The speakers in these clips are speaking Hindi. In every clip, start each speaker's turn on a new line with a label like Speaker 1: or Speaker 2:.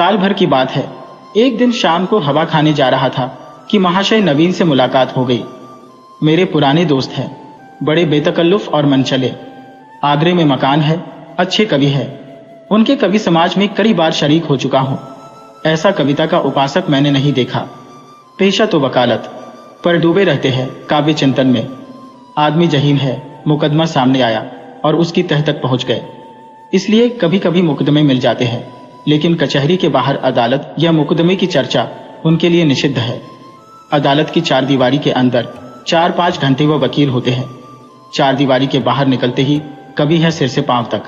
Speaker 1: साल भर की बात है। एक दिन शाम को हवा खाने जा रहा था कि महाशय नवीन से मुलाकात हो गई। मेरे पुराने दोस्त हैं, बड़े बेतकल्लुफ और मनचले। आगरे में मकान है, अच्छे कवि है। उनके कवि समाज में कई बार शरीक हो चुका हूं। ऐसा कविता का उपासक मैंने नहीं देखा। पेशा तो वकालत, पर डूबे रहते हैं काव्य चिंतन में। आदमी जहीन है, मुकदमा सामने आया और उसकी तह तक पहुंच गए। इसलिए कभी कभी मुकदमे मिल जाते हैं, लेकिन कचहरी के बाहर अदालत या मुकदमे की चर्चा उनके लिए निषिद्ध है। अदालत की चार दीवारी के अंदर 4-5 घंटे वह वकील होते हैं। चार दीवारी के बाहर निकलते ही कभी है सिर से पांव तक।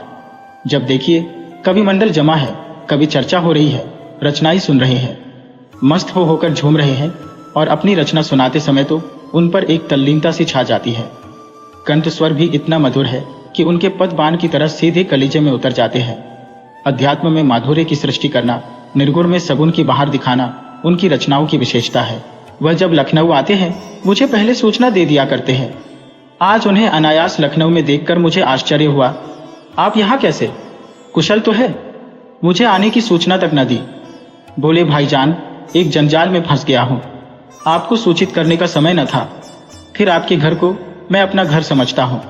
Speaker 1: जब देखिए कभी मंडल जमा है, कभी चर्चा हो रही है, रचनाएं सुन रहे हैं, मस्त होकर झूम रहे हैं, और अपनी रचना सुनाते समय तो उन पर एक तल्लीनता सी छा जाती है। कंठ स्वर भी इतना मधुर है कि उनके पद बाण की तरह सीधे कलीजे में उतर जाते हैं। अध्यात्म में माधुर्य की सृष्टि करना, निर्गुण में सगुण की बाहर दिखाना उनकी रचनाओं की विशेषता है। वह जब लखनऊ आते हैं मुझे पहले सूचना दे दिया करते हैं। आज उन्हें अनायास लखनऊ में देखकर मुझे आश्चर्य हुआ। आप यहाँ कैसे? कुशल तो है? मुझे आने की सूचना तक न दी। बोले भाईजान, एक जंजाल में फंस गया हूँ, आपको सूचित करने का समय न था। फिर आपके घर को मैं अपना घर समझता हूँ।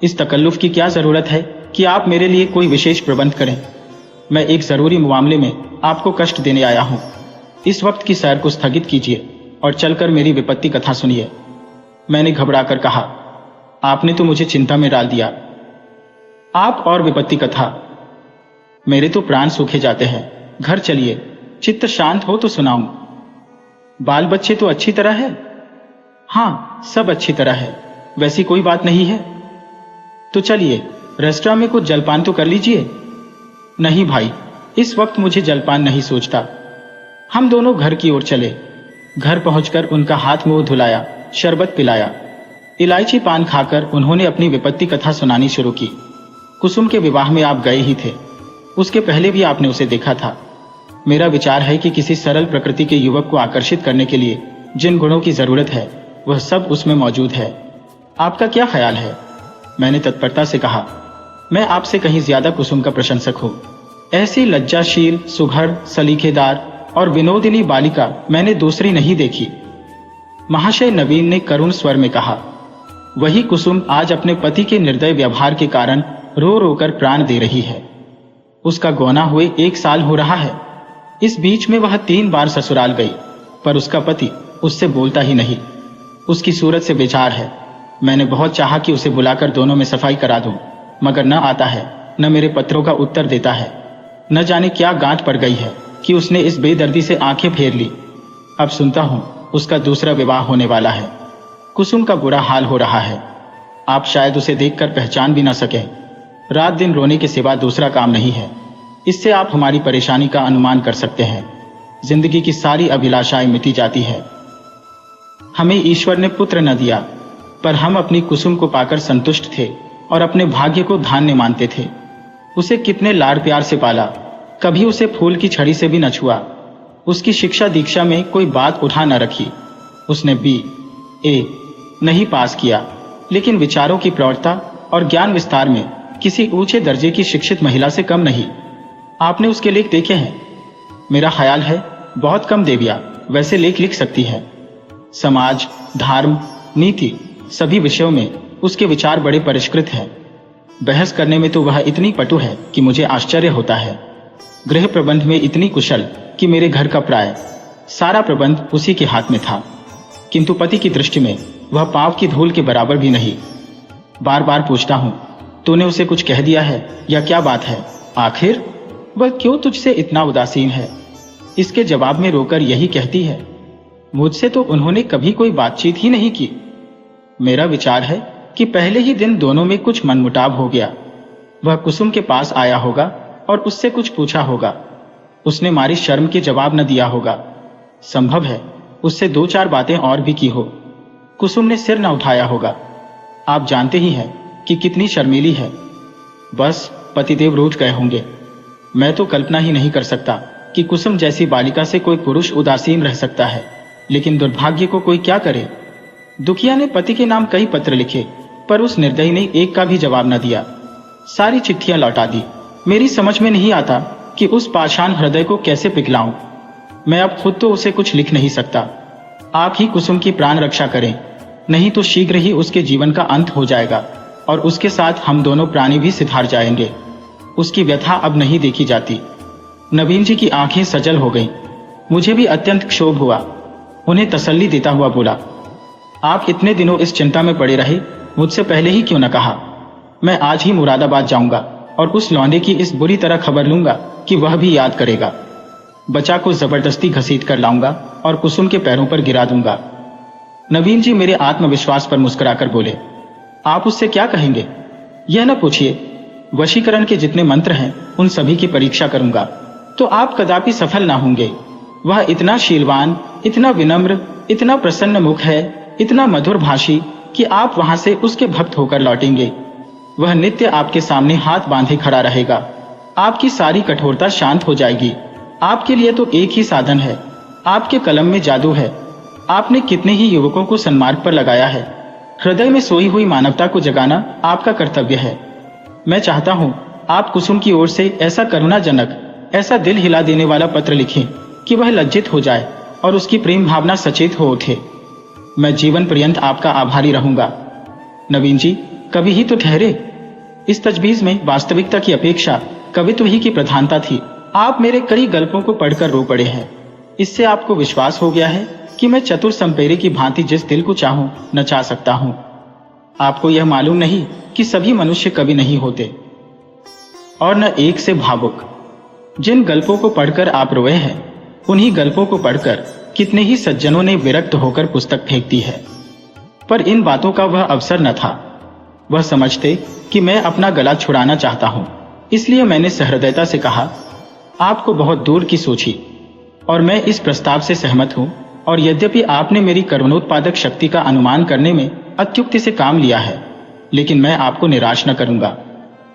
Speaker 1: इस तकल्लुफ की क्या जरूरत है कि आप मेरे लिए कोई विशेष प्रबंध करें। मैं एक जरूरी मामले में आपको कष्ट देने आया हूँ। इस वक्त की सैर को स्थगित कीजिए और चलकर मेरी विपत्ति कथा सुनिए। मैंने घबराकर कहा, आपने तो मुझे चिंता में डाल दिया। आप और विपत्ति कथा, मेरे तो प्राण सूखे जाते हैं। घर चलिए, चित्त शांत हो तो सुनाऊं। बाल बच्चे तो अच्छी तरह है? हाँ, सब अच्छी तरह है, वैसी कोई बात नहीं है। तो चलिए, रेस्टोरेंट में कुछ जलपान तो कर लीजिए। नहीं भाई, इस वक्त मुझे जलपान नहीं सोचता। हम दोनों घर की ओर चले। घर पहुंचकर उनका हाथ मुंह धुलाया, शरबत पिलाया। इलायची पान खाकर उन्होंने अपनी विपत्ति कथा सुनानी शुरू की। कुसुम के विवाह में आप गए ही थे, उसके पहले भी आपने उसे देखा था। मेरा विचार है कि किसी सरल प्रकृति के युवक को आकर्षित करने के लिए जिन गुणों की जरूरत है वह सब उसमें मौजूद है। आपका क्या ख्याल है? मैंने तत्परता से कहा, मैं आपसे कहीं ज्यादा कुसुम का प्रशंसक हूं। ऐसी लज्जाशील, सुघड़, सलीकेदार और विनोदिनी बालिका मैंने दूसरी नहीं देखी। महाशय नवीन ने करुण स्वर में कहा, वही कुसुम आज अपने पति के निर्दय व्यवहार के कारण रो रो कर प्राण दे रही है। उसका गौना हुए 1 साल हो रहा है। इस बीच में वह 3 बार ससुराल गई, पर उसका पति उससे बोलता ही नहीं। उसकी सूरत से बेजार है। मैंने बहुत चाहा कि उसे बुलाकर दोनों में सफाई करा दूं, मगर न आता है, न मेरे पत्रों का उत्तर देता है। न जाने क्या गांठ पड़ गई है कि उसने इस बेदर्दी से आंखें फेर ली। अब सुनता हूं उसका दूसरा विवाह होने वाला है। कुसुम का बुरा हाल हो रहा है। आप शायद उसे देखकर पहचान भी न सके। रात दिन रोने के सिवा दूसरा काम नहीं है। इससे आप हमारी परेशानी का अनुमान कर सकते हैं। जिंदगी की सारी अभिलाषाएं मिटी जाती है। हमें ईश्वर ने पुत्र न दिया, पर हम अपनी कुसुम को पाकर संतुष्ट थे और अपने भाग्य को धान्य मानते थे। उसे कितने लाड़ प्यार से पाला, कभी उसे फूल की छड़ी से भी न छुआ। उसकी शिक्षा दीक्षा में कोई बात उठा न रखी। उसने BA नहीं पास किया, लेकिन विचारों की प्रौढ़ता और ज्ञान विस्तार में किसी ऊंचे दर्जे की शिक्षित महिला से कम नहीं। आपने उसके लेख देखे हैं? मेरा ख्याल है बहुत कम देवियां वैसे लेख लिख सकती है। समाज, धर्म, नीति सभी विषयों में उसके विचार बड़े परिष्कृत हैं। बहस करने में तो वह इतनी पटु है कि मुझे आश्चर्य होता है। गृह प्रबंध में इतनी कुशल कि मेरे घर का प्राय सारा प्रबंध उसी के हाथ में था, किंतु पति की दृष्टि में वह पांव की धूल के बराबर भी नहीं। बार बार पूछता हूं, तूने उसे कुछ कह दिया है या क्या बात है? आखिर वह क्यों तुझसे इतना उदासीन है? इसके जवाब में रोकर यही कहती है, मुझसे तो उन्होंने कभी कोई बातचीत ही नहीं की। मेरा विचार है कि पहले ही दिन दोनों में कुछ मनमुटाव हो गया। वह कुसुम के पास आया होगा और उससे कुछ पूछा होगा। उसने मारी शर्म के जवाब न दिया होगा। संभव है उससे 2-4 बातें और भी की हो। कुसुम ने सिर न उठाया होगा। आप जानते ही हैं कि कितनी शर्मीली है। बस पतिदेव रूठ गए होंगे। मैं तो कल्पना ही नहीं कर सकता कि कुसुम जैसी बालिका से कोई पुरुष उदासीन रह सकता है, लेकिन दुर्भाग्य को कोई क्या करे। दुखिया ने पति के नाम कई पत्र लिखे, पर उस निर्दयी ने एक का भी जवाब न दिया। सारी चिट्ठियां लौटा दी। मेरी समझ में नहीं आता कि उस पाषाण हृदय को कैसे पिघलाऊं। मैं अब खुद तो उसे कुछ लिख नहीं सकता। आप ही कुसुम की प्राण रक्षा करें, नहीं तो शीघ्र ही उसके जीवन का अंत हो जाएगा और उसके साथ हम दोनों प्राणी भी सिधार जाएंगे। उसकी व्यथा अब नहीं देखी जाती। नवीन जी की आंखें सजल हो गईं। मुझे भी अत्यंत क्षोभ हुआ। उन्हें तसल्ली देता हुआ बोला, आप इतने दिनों इस चिंता में पड़े रहे, मुझसे पहले ही क्यों न कहा। मैं आज ही मुरादाबाद जाऊंगा और उस लौंडे की इस बुरी तरह खबर लूंगा कि वह भी याद करेगा। बच्चा को जबरदस्ती घसीट कर लाऊंगा और कुसुम के पैरों पर गिरा दूंगा। नवीन जी मेरे आत्मविश्वास पर मुस्कुराकर बोले, आप उससे क्या कहेंगे? यह न पूछिए। वशीकरण के जितने मंत्र हैं उन सभी की परीक्षा करूंगा तो आप कदापि सफल ना होंगे। वह इतना शीलवान, इतना विनम्र, इतना प्रसन्न मुख है, इतना मधुर भाषी कि आप वहां से उसके भक्त होकर लौटेंगे। वह नित्य आपके सामने हाथ बांधे खड़ा रहेगा। आपकी सारी कठोरता शांत हो जाएगी। आपके लिए तो एक ही साधन है, आपके कलम में जादू है। आपने कितने ही युवकों को सन्मार्ग पर लगाया है। हृदय में सोई हुई मानवता को जगाना आपका कर्तव्य है। मैं चाहता हूं आप कुसुम की ओर से ऐसा करुणाजनक, ऐसा दिल हिला देने वाला पत्र लिखें कि वह लज्जित हो जाए और उसकी प्रेम भावना सचेत हो उठे। मैं जीवन पर्यंत आपका आभारी रहूंगा। नवीन जी, कभी ही तो ठहरे। इस तजवीज में वास्तविकता की अपेक्षा कवित्व ही की प्रधानता थी। आप मेरे कई गल्पों को पढ़कर रो पड़े हैं। इससे आपको विश्वास हो गया है कि मैं चतुर संपेरे की भांति जिस दिल को चाहूं नचा सकता हूं। आपको यह मालूम नहीं कि सभी मनुष्य कवि नहीं होते और न एक से भावुक। जिन गल्पों को पढ़कर आप रोए हैं, उन्हीं गल्पों को पढ़कर कितने ही सज्जनों ने विरक्त होकर पुस्तक फेंक दी है। पर इन बातों का वह अवसर न था। वह समझते कि मैं अपना गला छुड़ाना चाहता हूं, इसलिए मैंने सहृदयता से कहा, आपको बहुत दूर की सोची और मैं इस प्रस्ताव से सहमत हूं। और यद्यपि आपने मेरी करुणोत्पादक शक्ति का अनुमान करने में अत्युक्ति से काम लिया है, लेकिन मैं आपको निराश न करूंगा।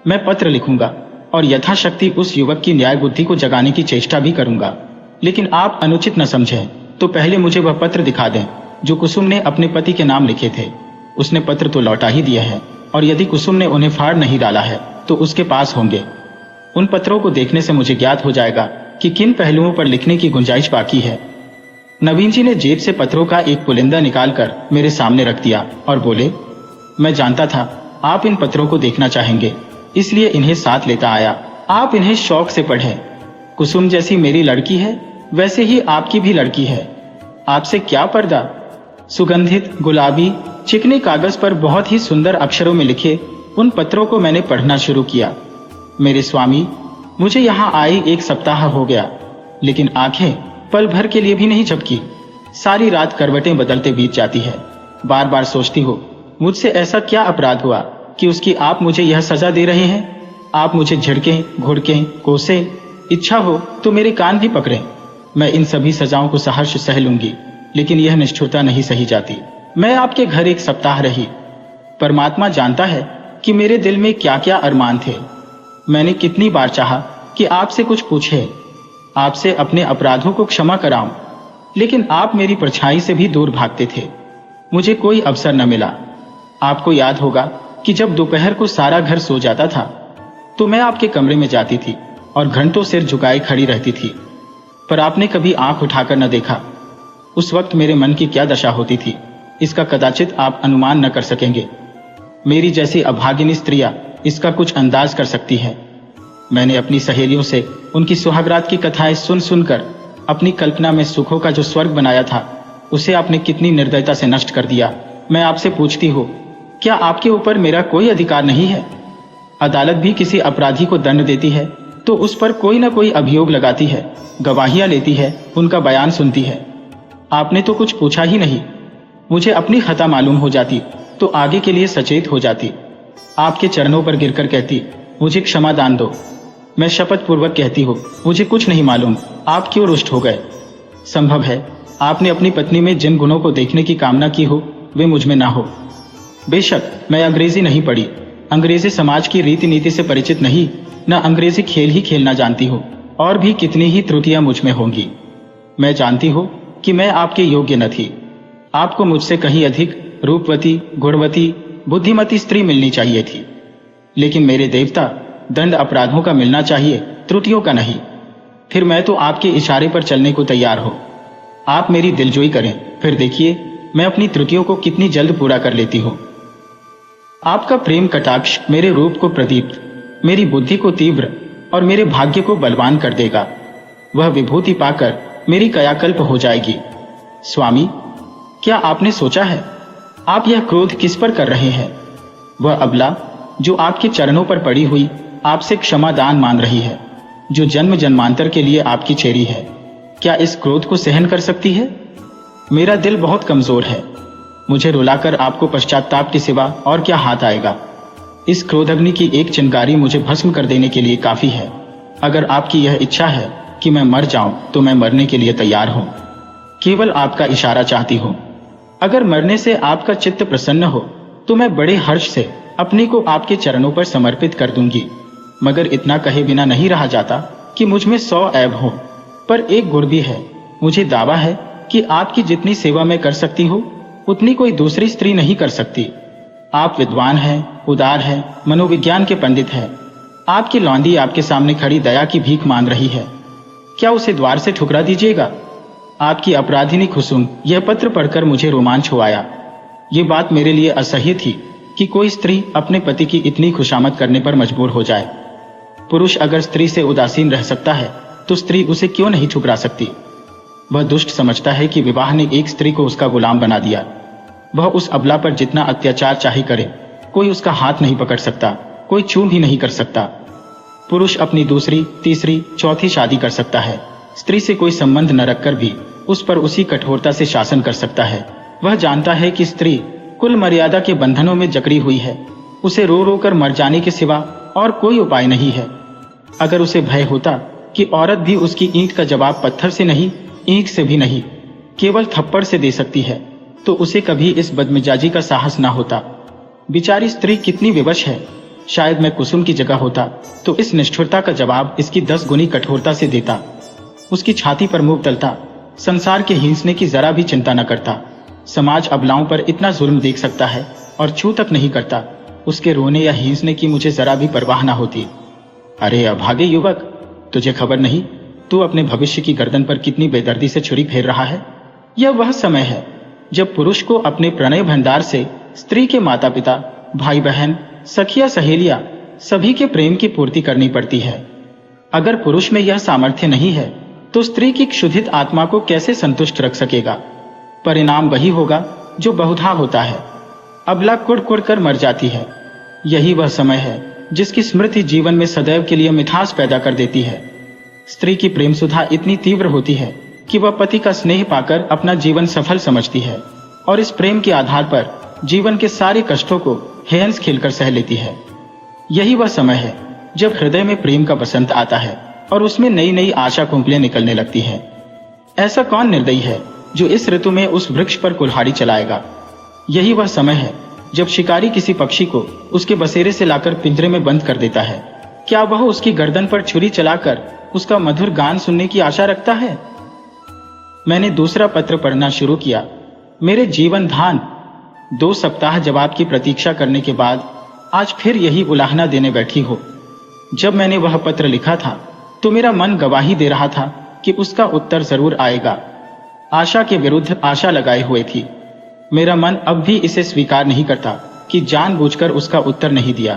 Speaker 1: मैं पत्र लिखूंगा और यथाशक्ति उस युवक की न्याय बुद्धि को जगाने की चेष्टा भी करूंगा। लेकिन आप अनुचित न समझें तो पहले मुझे वह पत्र दिखा दें जो कुसुम ने अपने पति के नाम लिखे थे। उसने पत्र तो लौटा ही दिया है और यदि कुसुम ने उन्हें फाड़ नहीं डाला है तो उसके पास होंगे। उन पत्रों को देखने से मुझे ज्ञात हो जाएगा कि किन पहलुओं पर लिखने की गुंजाइश बाकी है। नवीन जी ने जेब से पत्रों का एक पुलिंदा निकालकर मेरे सामने रख दिया और बोले, मैं जानता था आप इन पत्रों को देखना चाहेंगे, इसलिए इन्हें साथ लेता आया। आप इन्हें शौक से पढ़ें। कुसुम जैसी मेरी लड़की है, वैसे ही आपकी भी लड़की है। आपसे क्या पर्दा। सुगंधित, गुलाबी, चिकने कागज पर बहुत ही सुंदर अक्षरों में लिखे उन पत्रों को मैंने पढ़ना शुरू किया। मेरे स्वामी, मुझे यहाँ आए 1 सप्ताह हो गया, लेकिन आंखें पल भर के लिए भी नहीं झपकी। सारी रात करवटें बदलते बीत जाती है। बार बार सोचती हो, मुझसे ऐसा क्या अपराध हुआ कि उसकी आप मुझे यह सजा दे रहे हैं। आप मुझे झिड़कें, घुड़कें, कोसें, इच्छा हो तो मेरे कान भी पकड़ें। मैं इन सभी सजाओं को सहर्ष सह लूंगी, लेकिन यह निष्ठुरता नहीं सही जाती। मैं आपके घर 1 सप्ताह रही। परमात्मा जानता है कि मेरे दिल में क्या क्या अरमान थे। मैंने कितनी बार चाहा कि आपसे कुछ पूछे, आपसे अपने अपराधों को क्षमा कराऊं, लेकिन आप मेरी परछाई से भी दूर भागते थे। मुझे कोई अवसर न मिला। आपको याद होगा कि जब दोपहर को सारा घर सो जाता था तो मैं आपके कमरे में जाती थी और घंटों सिर झुकाए खड़ी रहती थी, पर आपने कभी आंख उठाकर न देखा। उस वक्त मेरे मन की क्या दशा होती थी, इसका कदाचित आप अनुमान न कर सकेंगे। मेरी जैसी अभागिनी स्त्रियां इसका कुछ अंदाज कर सकती है। मैंने अपनी सहेलियों से उनकी सुहागरात की कथाएं सुन सुनकर अपनी कल्पना में सुखों का जो स्वर्ग बनाया था, उसे आपने कितनी निर्दयता से नष्ट कर दिया। मैं आपसे पूछती हूँ, क्या आपके ऊपर मेरा कोई अधिकार नहीं है? अदालत भी किसी अपराधी को दंड देती है तो उस पर कोई न कोई अभियोग लगाती है, गवाहियां लेती है, उनका बयान सुनती है। आपने तो कुछ पूछा ही नहीं। मुझे अपनी खता मालूम हो जाती तो आगे के लिए सचेत हो जाती। आपके चरणों पर गिरकर कहती, मुझे क्षमा दान दो। मैं शपथ पूर्वक कहती हूँ, मुझे कुछ नहीं मालूम आप क्यों रुष्ट हो गए। संभव है आपने अपनी पत्नी में जिन गुणों को देखने की कामना की हो वे मुझ में ना हो। बेशक मैं अंग्रेजी नहीं पढ़ी, अंग्रेजी समाज की रीति नीति से परिचित नहीं, न अंग्रेजी खेल ही खेलना जानती हूँ, और भी कितनी ही त्रुटियां मुझ में होंगी। मैं जानती हूँ कि मैं आपके योग्य न थी। आपको मुझसे कहीं अधिक रूपवती, गुणवती, बुद्धिमती स्त्री मिलनी चाहिए थी। लेकिन मेरे देवता, दंड अपराधों का मिलना चाहिए, त्रुटियों का नहीं। फिर मैं तो आपके इशारे पर चलने को तैयार हूं। आप मेरी दिलजोई करें, फिर देखिए मैं अपनी त्रुटियों को कितनी जल्द पूरा कर लेती हूं। आपका प्रेम कटाक्ष मेरे रूप को प्रदीप्त, मेरी बुद्धि को तीव्र और मेरे भाग्य को बलवान कर देगा। वह विभूति पाकर मेरी कायाकल्प हो जाएगी। स्वामी, क्या आपने सोचा है आप यह क्रोध किस पर कर रहे हैं? वह अबला जो आपके चरणों पर पड़ी हुई आपसे क्षमा दान मान रही है, जो जन्म जन्मांतर के लिए आपकी चेरी है, क्या इस क्रोध को सहन कर सकती है? मेरा दिल बहुत कमजोर है। मुझे रुलाकर आपको पश्चाताप के सिवा और क्या हाथ आएगा? इस क्रोधाग्नि की एक चिंगारी मुझे भस्म कर देने के लिए काफी है। अगर आपकी यह इच्छा है कि मैं मर जाऊं तो मैं मरने के लिए तैयार हूं। केवल आपका इशारा चाहती हूं। अगर मरने से आपका चित्त प्रसन्न हो तो मैं बड़े हर्ष से अपने को आपके चरणों पर समर्पित कर दूंगी। मगर इतना कहे बिना नहीं रहा जाता कि मुझ में 100 ऐब हो, पर एक गुण भी है। मुझे दावा है कि आपकी जितनी सेवा मैं कर सकती हूँ उतनी कोई दूसरी स्त्री नहीं कर सकती। आप विद्वान हैं, उदार हैं, मनोविज्ञान के पंडित हैं। आपकी लौंडी आपके सामने खड़ी दया की भीख मांग रही है, क्या उसे द्वार से ठुकरा दीजिएगा? आपकी अपराधिनी खुशून यह पत्र पढ़कर मुझे रोमांच हो आया। ये बात मेरे लिए असह्य थी कि कोई स्त्री अपने पति की इतनी खुशामद करने पर मजबूर हो जाए। पुरुष अगर स्त्री से उदासीन रह सकता है तो स्त्री उसे क्यों नहीं ठुकरा सकती? वह दुष्ट समझता है कि विवाह ने एक स्त्री को उसका गुलाम बना दिया। वह उस अबला पर जितना अत्याचार चाहे करे, कोई उसका हाथ नहीं पकड़ सकता, कोई चूम भी नहीं कर सकता। पुरुष अपनी दूसरी, तीसरी, चौथी शादी कर सकता है। स्त्री से कोई संबंध न रखकर भी उस पर उसी कठोरता से शासन कर सकता है। वह जानता है कि स्त्री कुल मर्यादा के बंधनों में जकड़ी हुई है। उसे रो रो कर मर जाने के सिवा और कोई उपाय नहीं है। अगर उसे भय होता कि औरत भी उसकी ईंट का जवाब पत्थर से नहीं, ईंट से भी नहीं, केवल थप्पड़ से दे सकती है, तो उसे कभी इस बदमिजाजी का साहस ना होता। बिचारी स्त्री कितनी विवश है। शायद मैं कुसुम की जगह होता तो इस निष्ठुरता का जवाब इसकी 10 गुनी कठोरता से देता। उसकी छाती पर मुंह तलता, संसार के हिंसने की जरा भी चिंता न करता। समाज अबलाओं पर इतना जुल्म देख सकता है और छू तक नहीं करता। उसके रोने या हिंसने की मुझे जरा भी परवाह ना होती। अरे अभागे युवक, तुझे खबर नहीं तू अपने भविष्य की गर्दन पर कितनी बेदर्दी से छुरी फेर रहा है? यह वह समय है जब पुरुष को अपने प्रणय भंडार से स्त्री के माता पिता, भाई बहन, सखिया सहेलियां सभी के प्रेम की पूर्ति करनी पड़ती है। अगर पुरुष में यह सामर्थ्य नहीं है तो स्त्री की क्षुधित आत्मा को कैसे संतुष्ट रख सकेगा? परिणाम वही होगा जो बहुधा होता है। अबला कुड़ कुड़ कर मर जाती है। यही वह समय है जिसकी स्मृति जीवन में सदैव के लिए मिठास पैदा कर देती है। स्त्री की प्रेम सुधा इतनी तीव्र होती है कि वह पति का स्नेह पाकर अपना जीवन सफल समझती है और इस प्रेम के आधार पर जीवन के सारे कष्टों को हंस खेलकर सह लेती है। यही वह समय है जब हृदय में प्रेम का बसंत आता है और उसमें नई नई आशा कुंपलें निकलने लगती हैं। ऐसा कौन निर्दयी है जो इस ऋतु में उस वृक्ष पर कुल्हाड़ी चलाएगा? यही वह समय है जब शिकारी किसी पक्षी को उसके बसेरे से लाकर पिंजरे में बंद कर देता है। क्या वह उसकी गर्दन पर छुरी चलाकर उसका मधुर गान सुनने की आशा रखता है? मैंने दूसरा पत्र पढ़ना शुरू किया। मेरे जीवन धान 2 सप्ताह जवाब की प्रतीक्षा करने के बाद आज फिर यही उलाहना देने बैठी हो। जब मैंने वह पत्र लिखा था तो मेरा मन गवाही दे रहा था कि उसका उत्तर जरूर आएगा। आशा के विरुद्ध आशा लगाए हुए थी। मेरा मन अब भी इसे स्वीकार नहीं करता कि जानबूझकर उसका उत्तर नहीं दिया।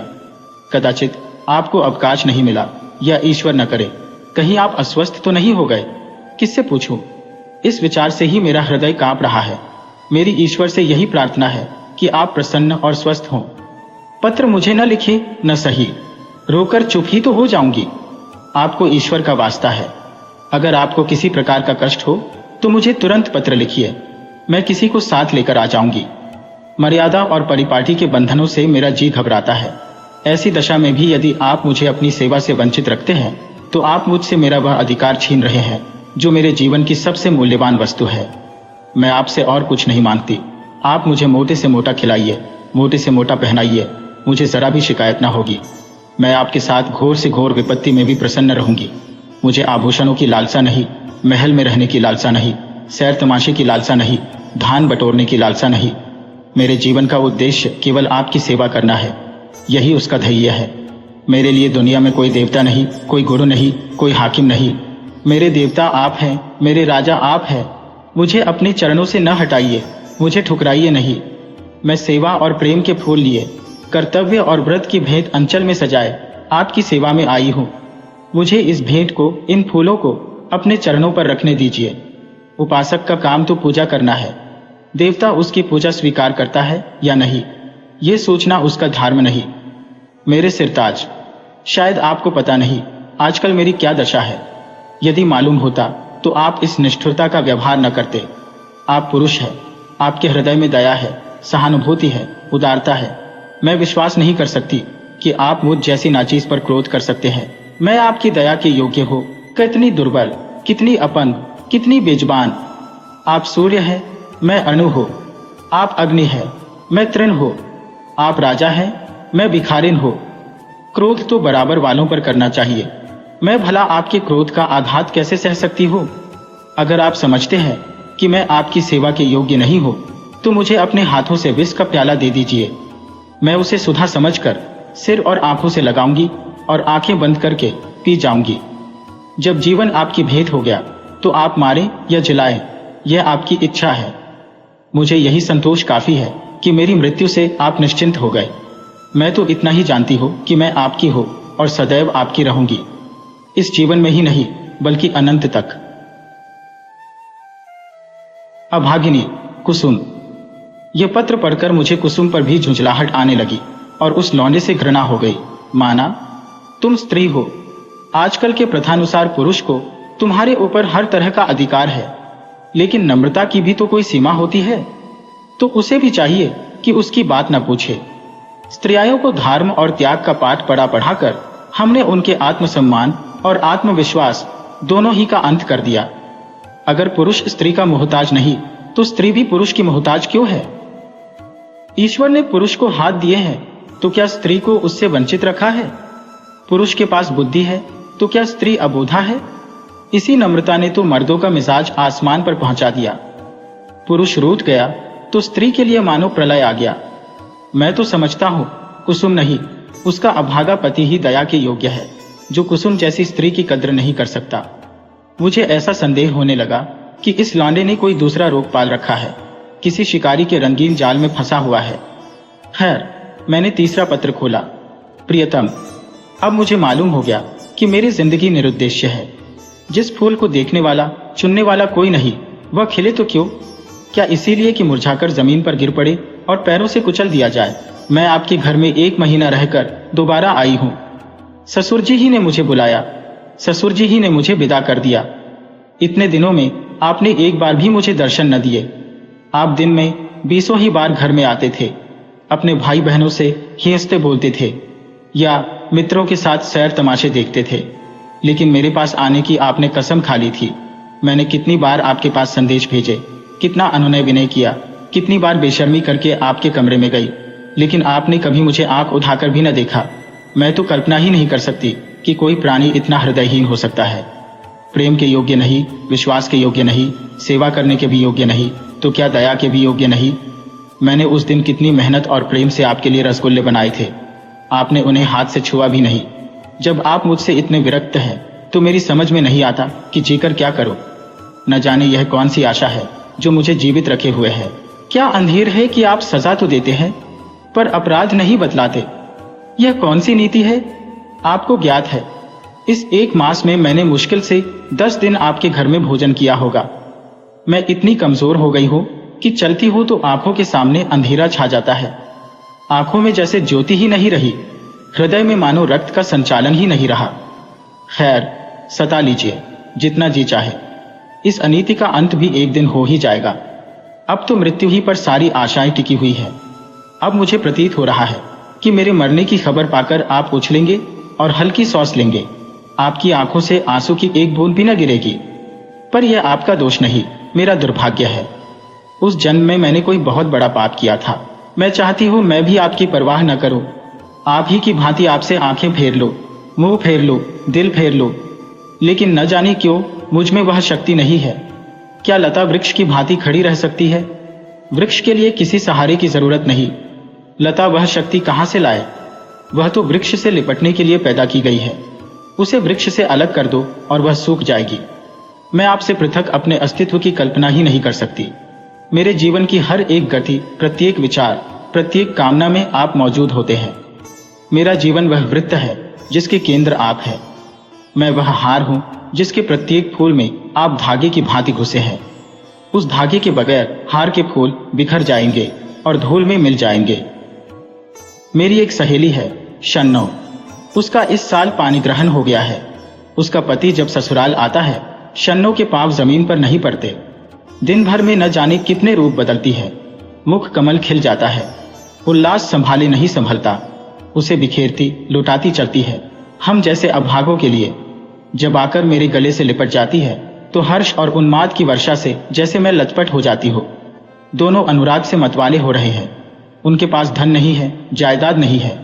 Speaker 1: कदाचित आपको अवकाश नहीं मिला, या ईश्वर न करे कहीं आप अस्वस्थ तो नहीं हो गए। किससे पूछूं? इस विचार से ही मेरा हृदय कांप रहा है। मेरी ईश्वर से यही प्रार्थना है कि आप प्रसन्न और स्वस्थ हों। पत्र मुझे न लिखे न सही, रोकर चुप ही तो हो जाऊंगी। आपको ईश्वर का वास्ता है, अगर आपको किसी प्रकार का कष्ट हो तो मुझे तुरंत पत्र लिखिए। मैं किसी को साथ लेकर आ जाऊंगी। मर्यादा और परिपाटी के बंधनों से मेरा जी घबराता है। ऐसी दशा में भी यदि आप मुझे अपनी सेवा से वंचित रखते हैं तो आप मुझसे मेरा वह अधिकार छीन रहे हैं जो मेरे जीवन की सबसे मूल्यवान वस्तु है। मैं आपसे और कुछ नहीं मांगती। आप मुझे मोटे से मोटा खिलाइए, मोटे से मोटा पहनाइए, मुझे जरा भी शिकायत ना होगी। मैं आपके साथ घोर से घोर विपत्ति में भी प्रसन्न रहूंगी। मुझे आभूषणों की लालसा नहीं, महल में रहने की लालसा नहीं, सैर तमाशे की लालसा नहीं, धान बटोरने की लालसा नहीं। मेरे जीवन का उद्देश्य केवल आपकी सेवा करना है, यही उसका ध्येय है। मेरे लिए दुनिया में कोई देवता नहीं, कोई गुरु नहीं, कोई हाकिम नहीं। मेरे देवता आप हैं, मेरे राजा आप हैं। मुझे अपने चरणों से न हटाइए, मुझे ठुकराइए नहीं। मैं सेवा और प्रेम के फूल लिए, कर्तव्य और व्रत की भेंट अंचल में सजाए आपकी सेवा में आई हूँ। मुझे इस भेंट को, इन फूलों को अपने चरणों पर रखने दीजिए। उपासक का काम तो पूजा करना है, देवता उसकी पूजा स्वीकार करता है या नहीं, ये सोचना उसका धर्म नहीं। मेरे सिरताज, शायद आपको पता नहीं आजकल मेरी क्या दशा है। यदि मालूम होता तो आप इस निष्ठुरता का व्यवहार न करते। आप पुरुष हैं, आपके हृदय में दया है, सहानुभूति है, उदारता है। मैं विश्वास नहीं कर सकती कि आप मुझ जैसी नाचीज पर क्रोध कर सकते हैं। मैं आपकी दया के योग्य हो, कितनी दुर्बल, कितनी अपंग, कितनी बेजुबान। आप सूर्य है, मैं अणु हो। आप अग्नि है, मैं तृण हो। आप राजा है, मैं भिखारिन हो। क्रोध तो बराबर वालों पर करना चाहिए। मैं भला आपके क्रोध का आघात कैसे सह सकती हूँ? अगर आप समझते हैं कि मैं आपकी सेवा के योग्य नहीं हो तो मुझे अपने हाथों से विष का प्याला दे दीजिए। मैं उसे सुधा समझकर सिर और आंखों से लगाऊंगी और आंखें बंद करके पी जाऊंगी। जब जीवन आपकी भेंट हो गया तो आप मारें या जलाएं, यह आपकी इच्छा है। मुझे यही संतोष काफी है कि मेरी मृत्यु से आप निश्चिंत हो गए। मैं तो इतना ही जानती हूँ कि मैं आपकी हो और सदैव आपकी रहूंगी, इस जीवन में ही नहीं बल्कि अनंत तक। अभागिनी कुसुम। यह पत्र पढ़कर मुझे कुसुम पर भी झुंझलाहट आने लगी और उस लौंडे से घृणा हो गई। माना, तुम स्त्री हो, आजकल के प्रथानुसार पुरुष को तुम्हारे ऊपर हर तरह का अधिकार है, लेकिन नम्रता की भी तो कोई सीमा होती है। तो उसे भी चाहिए कि उसकी बात न पूछे। स्त्रियों को धर्म और त्याग का पाठ पढ़ाकर हमने उनके आत्मसम्मान और आत्मविश्वास दोनों ही का अंत कर दिया। अगर पुरुष स्त्री का मोहताज नहीं तो स्त्री भी पुरुष की मोहताज क्यों है? ईश्वर ने पुरुष को हाथ दिए हैं तो क्या स्त्री को उससे वंचित रखा है? पुरुष के पास बुद्धि है तो क्या स्त्री अबोधा है? इसी नम्रता ने तो मर्दों का मिजाज आसमान पर पहुंचा दिया। पुरुष रूठ गया तो स्त्री के लिए मानो प्रलय आ गया। मैं तो समझता हूं कुसुम नहीं, उसका अभागा पति ही दया के योग्य है, जो कुसुम जैसी स्त्री की कद्र नहीं कर सकता। मुझे ऐसा संदेह होने लगा कि इस लौंडे ने कोई दूसरा रोग पाल रखा है, किसी शिकारी के रंगीन जाल में फंसा हुआ है। खैर, मैंने तीसरा पत्र खोला। प्रियतम, अब मुझे मालूम हो गया कि मेरी जिंदगी निरुद्देश्य है। जिस फूल को देखने वाला, चुनने वाला कोई नहीं, वह खिले तो क्यों? क्या इसीलिए कि मुरझाकर जमीन पर गिर पड़े और पैरों से कुचल दिया जाए? मैं आपके घर में 1 महीना रहकर दोबारा आई हूं। ससुर जी ही ने मुझे बुलाया, ससुर जी ही ने मुझे विदा कर दिया। इतने दिनों में आपने एक बार भी मुझे दर्शन न दिए। आप दिन में 20 ही बार घर में आते थे, अपने भाई बहनों से हिंसते बोलते थे या मित्रों के साथ सैर तमाशे देखते थे, लेकिन मेरे पास आने की आपने कसम खा ली थी। मैंने कितनी बार आपके पास संदेश भेजे, कितना अनुनय विनय किया, कितनी बार बेशर्मी करके आपके कमरे में गई, लेकिन आपने कभी मुझे आंख उठाकर भी न देखा। मैं तो कल्पना ही नहीं कर सकती कि कोई प्राणी इतना हृदयहीन हो सकता है। प्रेम के योग्य नहीं, विश्वास के योग्य नहीं, सेवा करने के भी योग्य नहीं, तो क्या दया के भी योग्य नहीं? मैंने उस दिन कितनी मेहनत और प्रेम से आपके लिए रसगुल्ले बनाए थे, आपने उन्हें हाथ से छुआ भी नहीं। जब आप मुझसे इतने विरक्त हैं तो मेरी समझ में नहीं आता कि जीकर क्या करो। न जाने यह कौन सी आशा है जो मुझे जीवित रखे हुए है। क्या अंधेर है कि आप सजा तो देते हैं पर अपराध नहीं बतलाते? यह कौन सी नीति है? आपको ज्ञात है, इस 1 मास में मैंने मुश्किल से 10 दिन आपके घर में भोजन किया होगा। मैं इतनी कमजोर हो गई हूं कि चलती हूं तो आंखों के सामने अंधेरा छा जाता है। आंखों में जैसे ज्योति ही नहीं रही, हृदय में मानो रक्त का संचालन ही नहीं रहा। खैर, सता लीजिए जितना जी चाहे, इस अनीति का अंत भी एक दिन हो ही जाएगा। अब तो मृत्यु ही पर सारी आशाएं टिकी हुई है। अब मुझे प्रतीत हो रहा है कि मेरे मरने की खबर पाकर आप उछलेंगे और हल्की सांस लेंगे। आपकी आंखों से आंसू की एक बूंद भी न गिरेगी। पर यह आपका दोष नहीं, मेरा दुर्भाग्य है। उस जन्म में मैंने कोई बहुत बड़ा पाप किया था। मैं चाहती हूँ मैं भी आपकी परवाह न करूं, आप ही की भांति आपसे आंखें फेर लो, मुंह फेर लो, दिल फेर लो, लेकिन न जाने क्यों मुझ में वह शक्ति नहीं है। क्या लता वृक्ष की भांति खड़ी रह सकती है? वृक्ष के लिए किसी सहारे की जरूरत नहीं। लता वह शक्ति कहां से लाए? वह तो वृक्ष से लिपटने के लिए पैदा की गई है। उसे वृक्ष से अलग कर दो और वह सूख जाएगी। मैं आपसे पृथक अपने अस्तित्व की कल्पना ही नहीं कर सकती। मेरे जीवन की हर एक गति, प्रत्येक विचार, प्रत्येक कामना में आप मौजूद होते हैं। मेरा जीवन वह वृत्त है जिसके केंद्र आप हैं। मैं वह हार हूं जिसके प्रत्येक फूल में आप धागे की भांति घुसे हैं। उस धागे के बगैर हार के फूल बिखर जाएंगे और धूल में मिल जाएंगे। मेरी एक सहेली है, शन्नो। उसका इस साल पानी ग्रहण हो गया है। उसका पति जब ससुराल आता है, शन्नो के पांव जमीन पर नहीं पड़ते। दिन भर में न जाने कितने रूप बदलती है। मुख कमल खिल जाता है। उल्लास संभाले नहीं संभलता। उसे बिखेरती लुटाती चलती है, हम जैसे अभागों के लिए। जब आकर मेरे गले से लिपट जाती है तो हर्ष और उन्माद की वर्षा से जैसे मैं लथपथ हो जाती हूँ। दोनों अनुराग से मतवाले हो रहे हैं। उनके पास धन नहीं है, जायदाद नहीं है,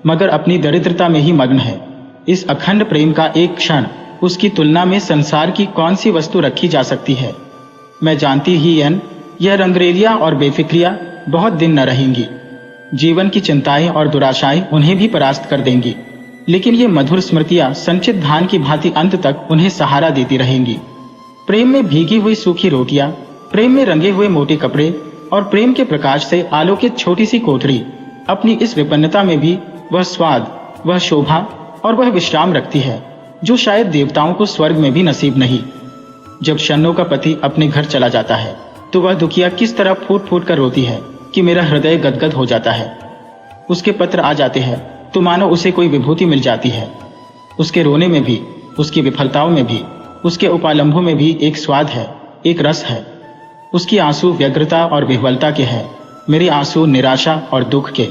Speaker 1: मगर अपनी दरिद्रता में ही मग्न है। इस अखंड प्रेम का एक क्षण, उसकी तुलना में संसार की कौन सी वस्तु रखी जा सकती है। मैं जानती ही यह रंगरेलियां और बेफिक्रियां बहुत दिन न रहेंगी। जीवन की चिंताएं और दुराशाएं उन्हें भी परास्त कर देंगी, लेकिन ये मधुर स्मृतियां संचित धान की भांति अंत तक उन्हें सहारा देती रहेंगी। प्रेम में भीगी हुई सूखी रोटियां, प्रेम में रंगे हुए मोटे कपड़े और प्रेम के प्रकाश से आलोकित छोटी सी कोठरी अपनी इस विपन्नता में भी वह स्वाद, वह शोभा और वह विश्राम रखती है जो शायद देवताओं को स्वर्ग में भी नसीब नहीं। जब शन्नो का पति अपने घर चला जाता है तो वह दुखिया किस तरह फूट फूट कर रोती है कि मेरा हृदय गदगद हो जाता है। उसके पत्र आ जाते हैं तो मानो उसे कोई विभूति मिल जाती है। उसके रोने में भी, उसकी विफलताओं में भी, उसके उपालंभों में भी एक स्वाद है, एक रस है। उसकी आंसू व्यग्रता और विह्वलता के हैं, मेरे आंसू निराशा और दुख के।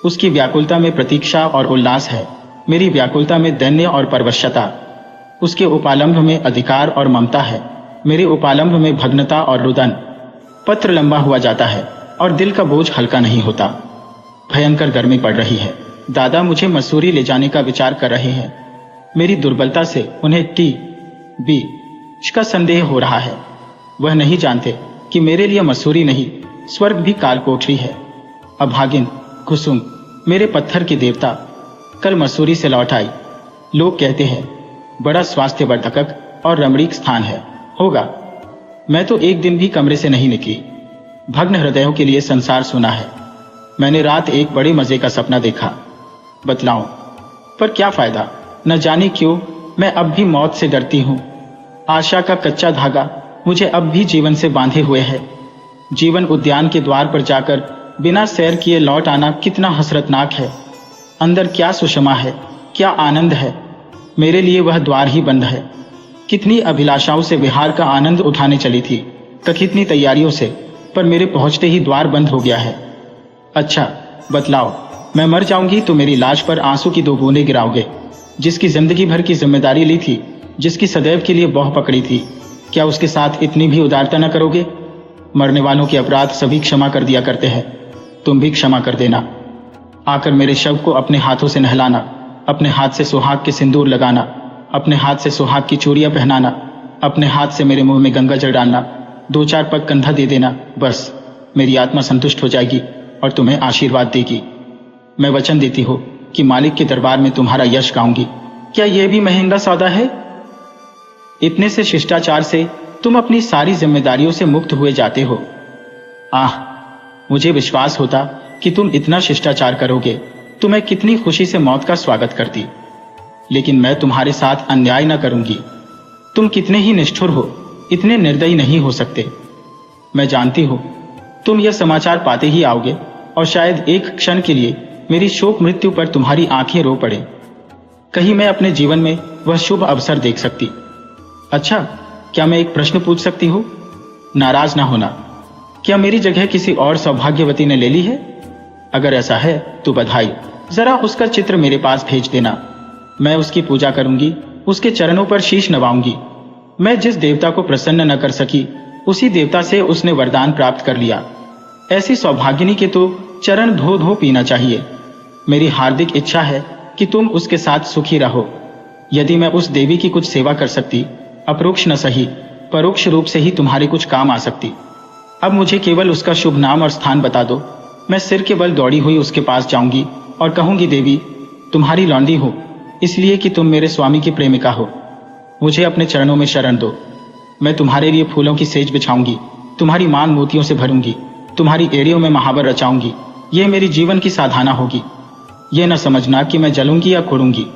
Speaker 1: उसकी व्याकुलता में प्रतीक्षा और उल्लास है, मेरी व्याकुलता में दैन्य और परवश्यता। उसके उपालंभ में अधिकार और ममता है, मेरे उपालंभ में भग्नता और रुदन। पत्र लंबा हुआ जाता है और दिल का बोझ हल्का नहीं होता। भयंकर गर्मी पड़ रही है। दादा मुझे मसूरी ले जाने का विचार कर रहे हैं। मेरी दुर्बलता से उन्हें टी.बी. का संदेह हो रहा है। वह नहीं जानते कि मेरे लिए मसूरी नहीं, स्वर्ग भी काल कोठरी है। अभागिन कुसुम, मेरे पत्थर की देवता, कल मसूरी से लौट आई। लोग कहते हैं बड़ा स्वास्थ्यवर्धक और रमणीक स्थान है, होगा। मैं तो एक दिन भी कमरे से नहीं निकली। भग्न हृदयों के लिए संसार सुना है। मैंने रात एक बड़े मजे का सपना देखा, बतलाऊं, पर क्या फायदा। न जाने क्यों मैं अब भी मौत से डरती हूं। आशा का कच्चा धागा मुझे अब भी जीवन से बांधे हुए है। जीवन उद्यान के द्वार पर जाकर बिना सैर किए लौट आना कितना हसरतनाक है। अंदर क्या सुषमा है, क्या आनंद है। मेरे लिए वह द्वार ही बंद है। कितनी अभिलाषाओं से विहार का आनंद उठाने चली थी, कितनी तैयारियों से, पर मेरे पहुंचते ही द्वार बंद हो गया है। अच्छा बतलाओ, मैं मर जाऊंगी तो मेरी लाश पर आंसू की 2 बूंदें गिराओगे। जिसकी जिंदगी भर की जिम्मेदारी ली थी, जिसकी सदैव के लिए बौह पकड़ी थी, क्या उसके साथ इतनी भी उदारता न करोगे। मरने वालों के अपराध सभी क्षमा कर दिया करते हैं, तुम भी क्षमा कर देना। आकर मेरे शव को अपने हाथों से नहलाना, अपने हाथ से सुहाग के सिंदूर लगाना, अपने हाथ से सुहाग की चूड़ियां पहनाना, अपने हाथ से मेरे मुंह में गंगा जल डालना, 2-4 पग कंधा दे देना। बस मेरी आत्मा संतुष्ट हो जाएगी और तुम्हें आशीर्वाद देगी। मैं वचन देती हूँ कि मालिक के दरबार में तुम्हारा यश गाऊंगी। क्या यह भी महंगा सौदा है। इतने से शिष्टाचार से तुम अपनी सारी जिम्मेदारियों से मुक्त हुए जाते हो। आह, मुझे विश्वास होता कि तुम इतना शिष्टाचार करोगे तो मैं कितनी खुशी से मौत का स्वागत करती। लेकिन मैं तुम्हारे साथ अन्याय न करूंगी। तुम कितने ही निष्ठुर हो, इतने निर्दयी नहीं हो सकते। मैं जानती हूं तुम यह समाचार पाते ही आओगे और शायद एक क्षण के लिए मेरी शोक मृत्यु पर तुम्हारी आंखें रो पड़े। कहीं मैं अपने जीवन में वह शुभ अवसर देख सकती। अच्छा, क्या मैं एक प्रश्न पूछ सकती हूँ। नाराज ना होना, क्या मेरी जगह किसी और सौभाग्यवती ने ले ली है। अगर ऐसा है तो बधाई। जरा उसका चित्र मेरे पास भेज देना। मैं उसकी पूजा करूंगी, उसके चरणों पर शीश नवाऊंगी। मैं जिस देवता को प्रसन्न न कर सकी, उसी देवता से उसने वरदान प्राप्त कर लिया। ऐसी सौभाग्यनी के तो चरण धो धो पीना चाहिए। मेरी हार्दिक इच्छा है कि तुम उसके साथ सुखी रहो। यदि मैं उस देवी की कुछ सेवा कर सकती, अप्रोक्ष न सही परोक्ष रूप से ही तुम्हारे कुछ काम आ सकती। अब मुझे केवल उसका शुभ नाम और स्थान बता दो। मैं सिर के बल दौड़ी हुई उसके पास जाऊंगी और कहूंगी, देवी, तुम्हारी लौंडी हूं, इसलिए कि तुम मेरे स्वामी की प्रेमिका हो। मुझे अपने चरणों में शरण दो। मैं तुम्हारे लिए फूलों की सेज बिछाऊंगी, तुम्हारी मांग मोतियों से भरूंगी, तुम्हारी एड़ियों में महावर रचाऊंगी। ये मेरी जीवन की साधना होगी। ये न समझना कि मैं जलूंगी या कुड़ूंगी।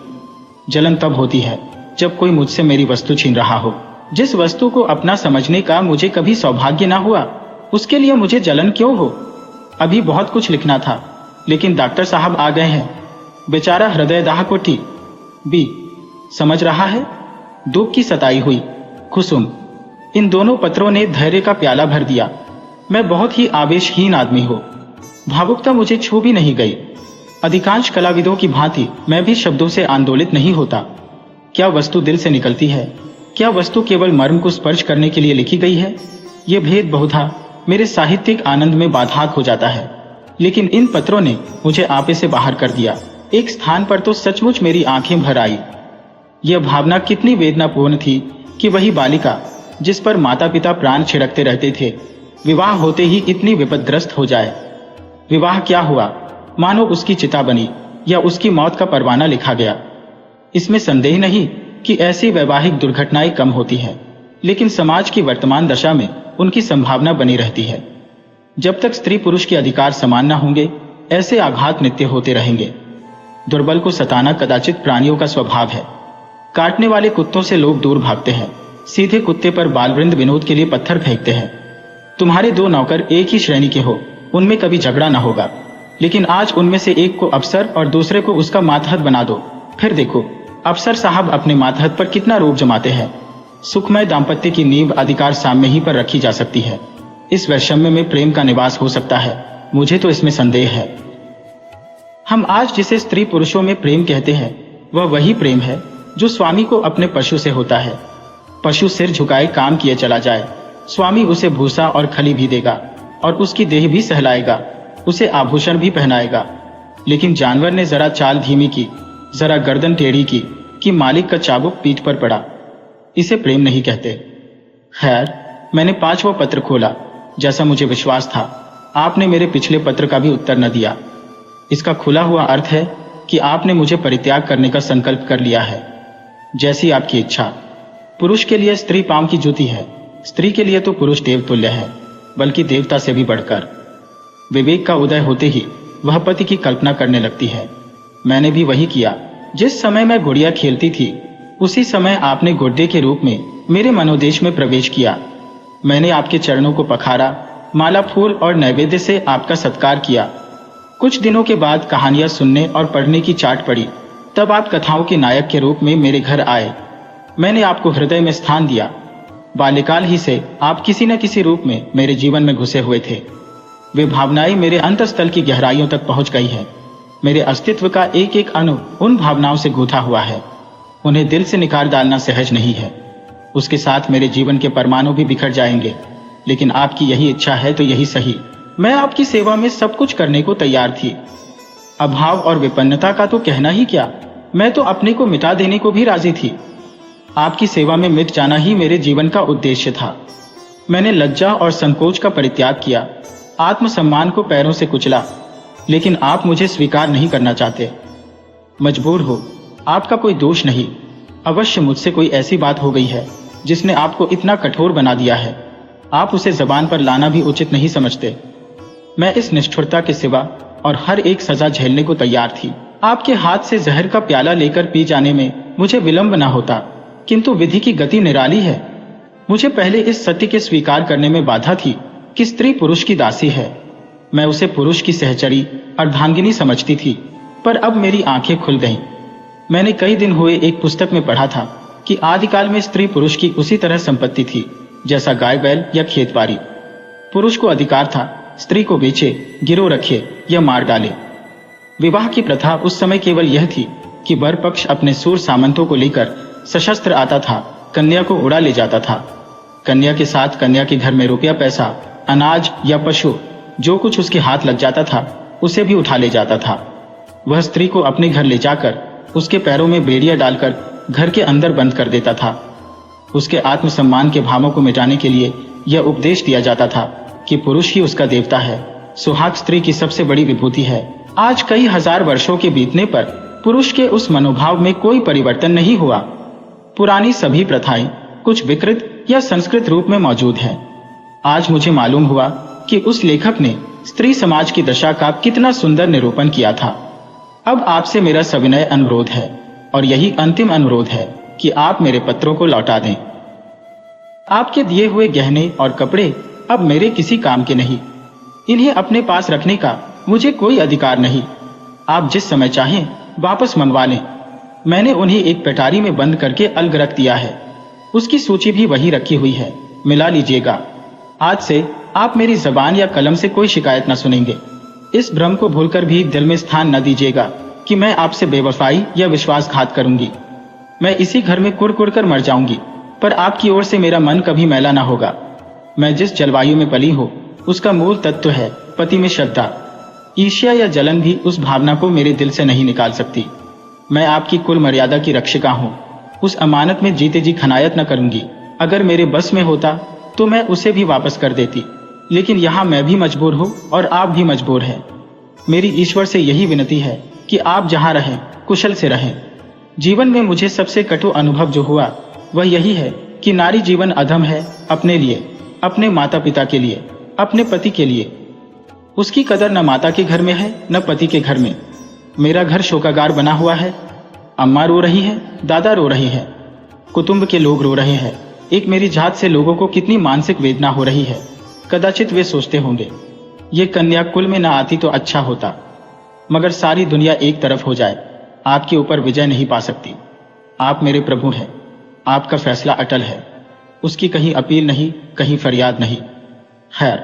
Speaker 1: जलन तब होती है जब कोई मुझसे मेरी वस्तु छीन रहा हो। जिस वस्तु को अपना समझने का मुझे कभी सौभाग्य ना हुआ, उसके लिए मुझे जलन क्यों हो। अभी बहुत कुछ लिखना था, लेकिन डॉक्टर साहब आ गए हैं। बेचारा हृदयदाह को टी बी समझ रहा है। दुख की सताई हुई कुसुम। इन दोनों पत्रों ने धैर्य का प्याला भर दिया। मैं बहुत ही आवेशहीन आदमी हूं। भावुकता मुझे छू भी नहीं गई। अधिकांश कलाविदों की भांति मैं भी शब्दों से आंदोलित नहीं होता। क्या वस्तु दिल से निकलती है? क्या वस्तु केवल मर्म को स्पर्श करने के लिए लिखी गई है? ये भेद बहुधा मेरे साहित्यिक आनंद में बाधक हो जाता है। लेकिन इन पत्रों ने मुझे आपे से बाहर कर दिया। एक स्थान पर तो सचमुच मेरी आंखें भर आई। यह भावना कितनी वेदनापूर्ण थी कि वही बालिका जिस पर माता पिता प्राण छिड़कते रहते थे, विवाह होते ही इतनी विपदग्रस्त हो जाए। विवाह क्या हुआ, मानो उसकी चिता बनी या उसकी मौत का परवाना लिखा गया। इसमें संदेह नहीं कि ऐसी वैवाहिक दुर्घटनाएं कम होती हैं, लेकिन समाज की वर्तमान दशा में उनकी संभावना बनी रहती है। जब तक स्त्री पुरुष के अधिकार समान न होंगे, ऐसे आघात नित्य होते रहेंगे। दुर्बल को सताना कदाचित प्राणियों का स्वभाव है। काटने वाले कुत्तों से लोग दूर भागते हैं, सीधे कुत्ते पर बालवृंद विनोद के लिए पत्थर फेंकते हैं। तुम्हारे दो नौकर एक ही श्रेणी के हो, उनमें कभी झगड़ा न होगा, लेकिन आज उनमें से एक को अफसर और दूसरे को उसका मातहत बना दो। फिर देखो अफसर साहब अपने मातहत पर कितना रोब जमाते हैं। सुखमय दाम्पत्य की नींव अधिकार साम्य ही पर रखी जा सकती है। इस वैषम्य में प्रेम का निवास हो सकता है, मुझे तो इसमें संदेह है। हम आज जिसे स्त्री पुरुषों में प्रेम कहते हैं, वह वही प्रेम है जो स्वामी को अपने पशु से होता है। पशु सिर झुकाए काम किए चला जाए, स्वामी उसे भूसा और खली भी देगा और उसकी देह भी सहलाएगा, उसे आभूषण भी पहनाएगा। लेकिन जानवर ने जरा चाल धीमी की, जरा गर्दन टेढ़ी की कि मालिक का चाबुक पीठ पर पड़ा। इसे प्रेम नहीं कहते। खैर, मैंने 5वां पत्र खोला। जैसा मुझे विश्वास था, आपने मेरे पिछले पत्र का भी उत्तर न दिया। इसका खुला हुआ अर्थ है कि आपने मुझे परित्याग करने का संकल्प कर लिया है। जैसी आपकी इच्छा। पुरुष के लिए स्त्री पांव की जूती है, स्त्री के लिए तो पुरुष देवतुल्य है, बल्कि देवता से भी बढ़कर। विवेक का उदय होते ही वह पति की कल्पना करने लगती है। मैंने भी वही किया। जिस समय मैं गुड़िया खेलती थी, उसी समय आपने गुड्डे के रूप में मेरे मनोदेश में प्रवेश किया। मैंने आपके चरणों को पखारा, माला फूल और नैवेद्य से आपका सत्कार किया। कुछ दिनों के बाद कहानियां सुनने और पढ़ने की चाट पड़ी। तब आप कथाओं के नायक के रूप में मेरे घर आए। मैंने आपको हृदय में स्थान दिया। बाल्यकाल ही से आप किसी न किसी रूप में मेरे जीवन में घुसे हुए थे। वे भावनाएं मेरे अंतःस्थल की गहराइयों तक पहुंच गई है। मेरे अस्तित्व का एक एक अणु उन भावनाओं से गूंथा हुआ है। उन्हें दिल से निकाल डालना सहज नहीं है। उसके साथ मेरे जीवन के परमाणु भी बिखर जाएंगे। लेकिन आपकी यही इच्छा है तो यही सही। मैं आपकी सेवा में सब कुछ करने को तैयार थी। अभाव और विपन्नता का तो कहना ही क्या, मैं तो अपने को मिटा देने को भी राजी थी। आपकी सेवा में मिट जाना ही मेरे जीवन का उद्देश्य था। मैंने लज्जा और संकोच का परित्याग किया, आत्मसम्मान को पैरों से कुचला। लेकिन आप मुझे स्वीकार नहीं करना चाहते। मजबूर हो, आपका कोई दोष नहीं। अवश्य मुझसे कोई ऐसी बात हो गई है जिसने आपको इतना कठोर बना दिया है। आप उसे जबान पर लाना भी उचित नहीं समझते। मैं इस निष्ठुरता के सिवा और हर एक सजा झेलने को तैयार थी। आपके हाथ से जहर का प्याला लेकर पी जाने में मुझे विलंब न होता, किंतु विधि की गति निराली है। मुझे पहले इस सत्य के स्वीकार करने में बाधा थी कि स्त्री पुरुष की दासी है। मैं उसे पुरुष की सहचरी अर्धांगिनी समझती थी, पर अब मेरी आंखें खुल गईं। मैंने कई दिन हुए एक पुस्तक में पढ़ा था कि आदिकाल में स्त्री पुरुष की उसी तरह संपत्ति थी जैसा गाय बैल या खेत बाड़ी। पुरुष को अधिकार था स्त्री को बेचे, गिरोह रखे या मार डाले। विवाह की प्रथा उस समय केवल यह थी कि वर पक्ष अपने सूर सामंतों को लेकर सशस्त्र आता था, कन्या को उड़ा ले जाता था। कन्या के साथ कन्या के घर में रुपया पैसा, अनाज या पशु जो कुछ उसके हाथ लग जाता था उसे भी उठा ले जाता था। वह स्त्री को अपने घर ले जाकर उसके पैरों में बेड़ियां डालकर घर के अंदर बंद कर देता था। उसके आत्मसम्मान के भावों को मिटाने के लिए यह उपदेश दिया जाता था कि पुरुष ही उसका देवता है, सुहाग स्त्री की सबसे बड़ी विभूति है। आज कई हजार वर्षों के बीतने पर पुरुष के उस मनोभाव में कोई परिवर्तन नहीं हुआ। पुरानी सभी प्रथाएं कुछ विकृत या संस्कृत रूप में मौजूद है। आज मुझे मालूम हुआ कि उस लेखक ने स्त्री समाज की दशा का कितना सुंदर निरूपण किया था। अब आपसे मेरा सविनय अनुरोध है, और यही अंतिम अनुरोध है, कि आप मेरे पत्रों को लौटा दें। आपके दिए हुए गहने और कपड़े अब मेरे किसी काम के नहीं। इन्हें अपने पास रखने का मुझे कोई अधिकार नहीं। आप जिस समय चाहें वापस मंगवा लें। मैंने उन्हें एक पेटारी में बंद करके अलग रख दिया है। उसकी सूची भी वही रखी हुई है, मिला लीजिएगा। आज से आप मेरी जबान या कलम से कोई शिकायत न सुनेंगे। इस भ्रम को भूलकर भी दिल में स्थान न दीजिएगा कि मैं आपसे बेवफाई या विश्वासघात करूंगी। मैं इसी घर में कुड़ कर मर जाऊंगी, पर आपकी ओर से मेरा मन कभी मैला ना होगा। मैं जिस जलवायु में पली हूँ उसका मूल तत्व है पति में श्रद्धा। ईर्ष्या या जलन भी उस भावना को मेरे दिल से नहीं निकाल सकती। मैं आपकी कुल मर्यादा की रक्षिका हूँ। उस अमानत में जीते जी खनायत न करूंगी। अगर मेरे बस में होता तो मैं उसे भी वापस कर देती, लेकिन यहाँ मैं भी मजबूर हूँ और आप भी मजबूर हैं। मेरी ईश्वर से यही विनती है कि आप जहाँ रहें कुशल से रहें। जीवन में मुझे सबसे कटु अनुभव जो हुआ वह यही है कि नारी जीवन अधम है, अपने लिए, अपने माता पिता के लिए, अपने पति के लिए। उसकी कदर न माता के घर में है न पति के घर में। मेरा घर शोकागार बना हुआ है। अम्मा रो रही है, दादा रो रहे हैं, कुटुंब के लोग रो रहे हैं। एक मेरी जात से लोगों को कितनी मानसिक वेदना हो रही है। कदाचित वे सोचते होंगे ये कन्या कुल में न आती तो अच्छा होता। मगर सारी दुनिया एक तरफ हो जाए, आपके ऊपर विजय नहीं पा सकती। आप मेरे प्रभु हैं। आपका फैसला अटल है। उसकी कहीं अपील नहीं, कहीं फरियाद नहीं। खैर,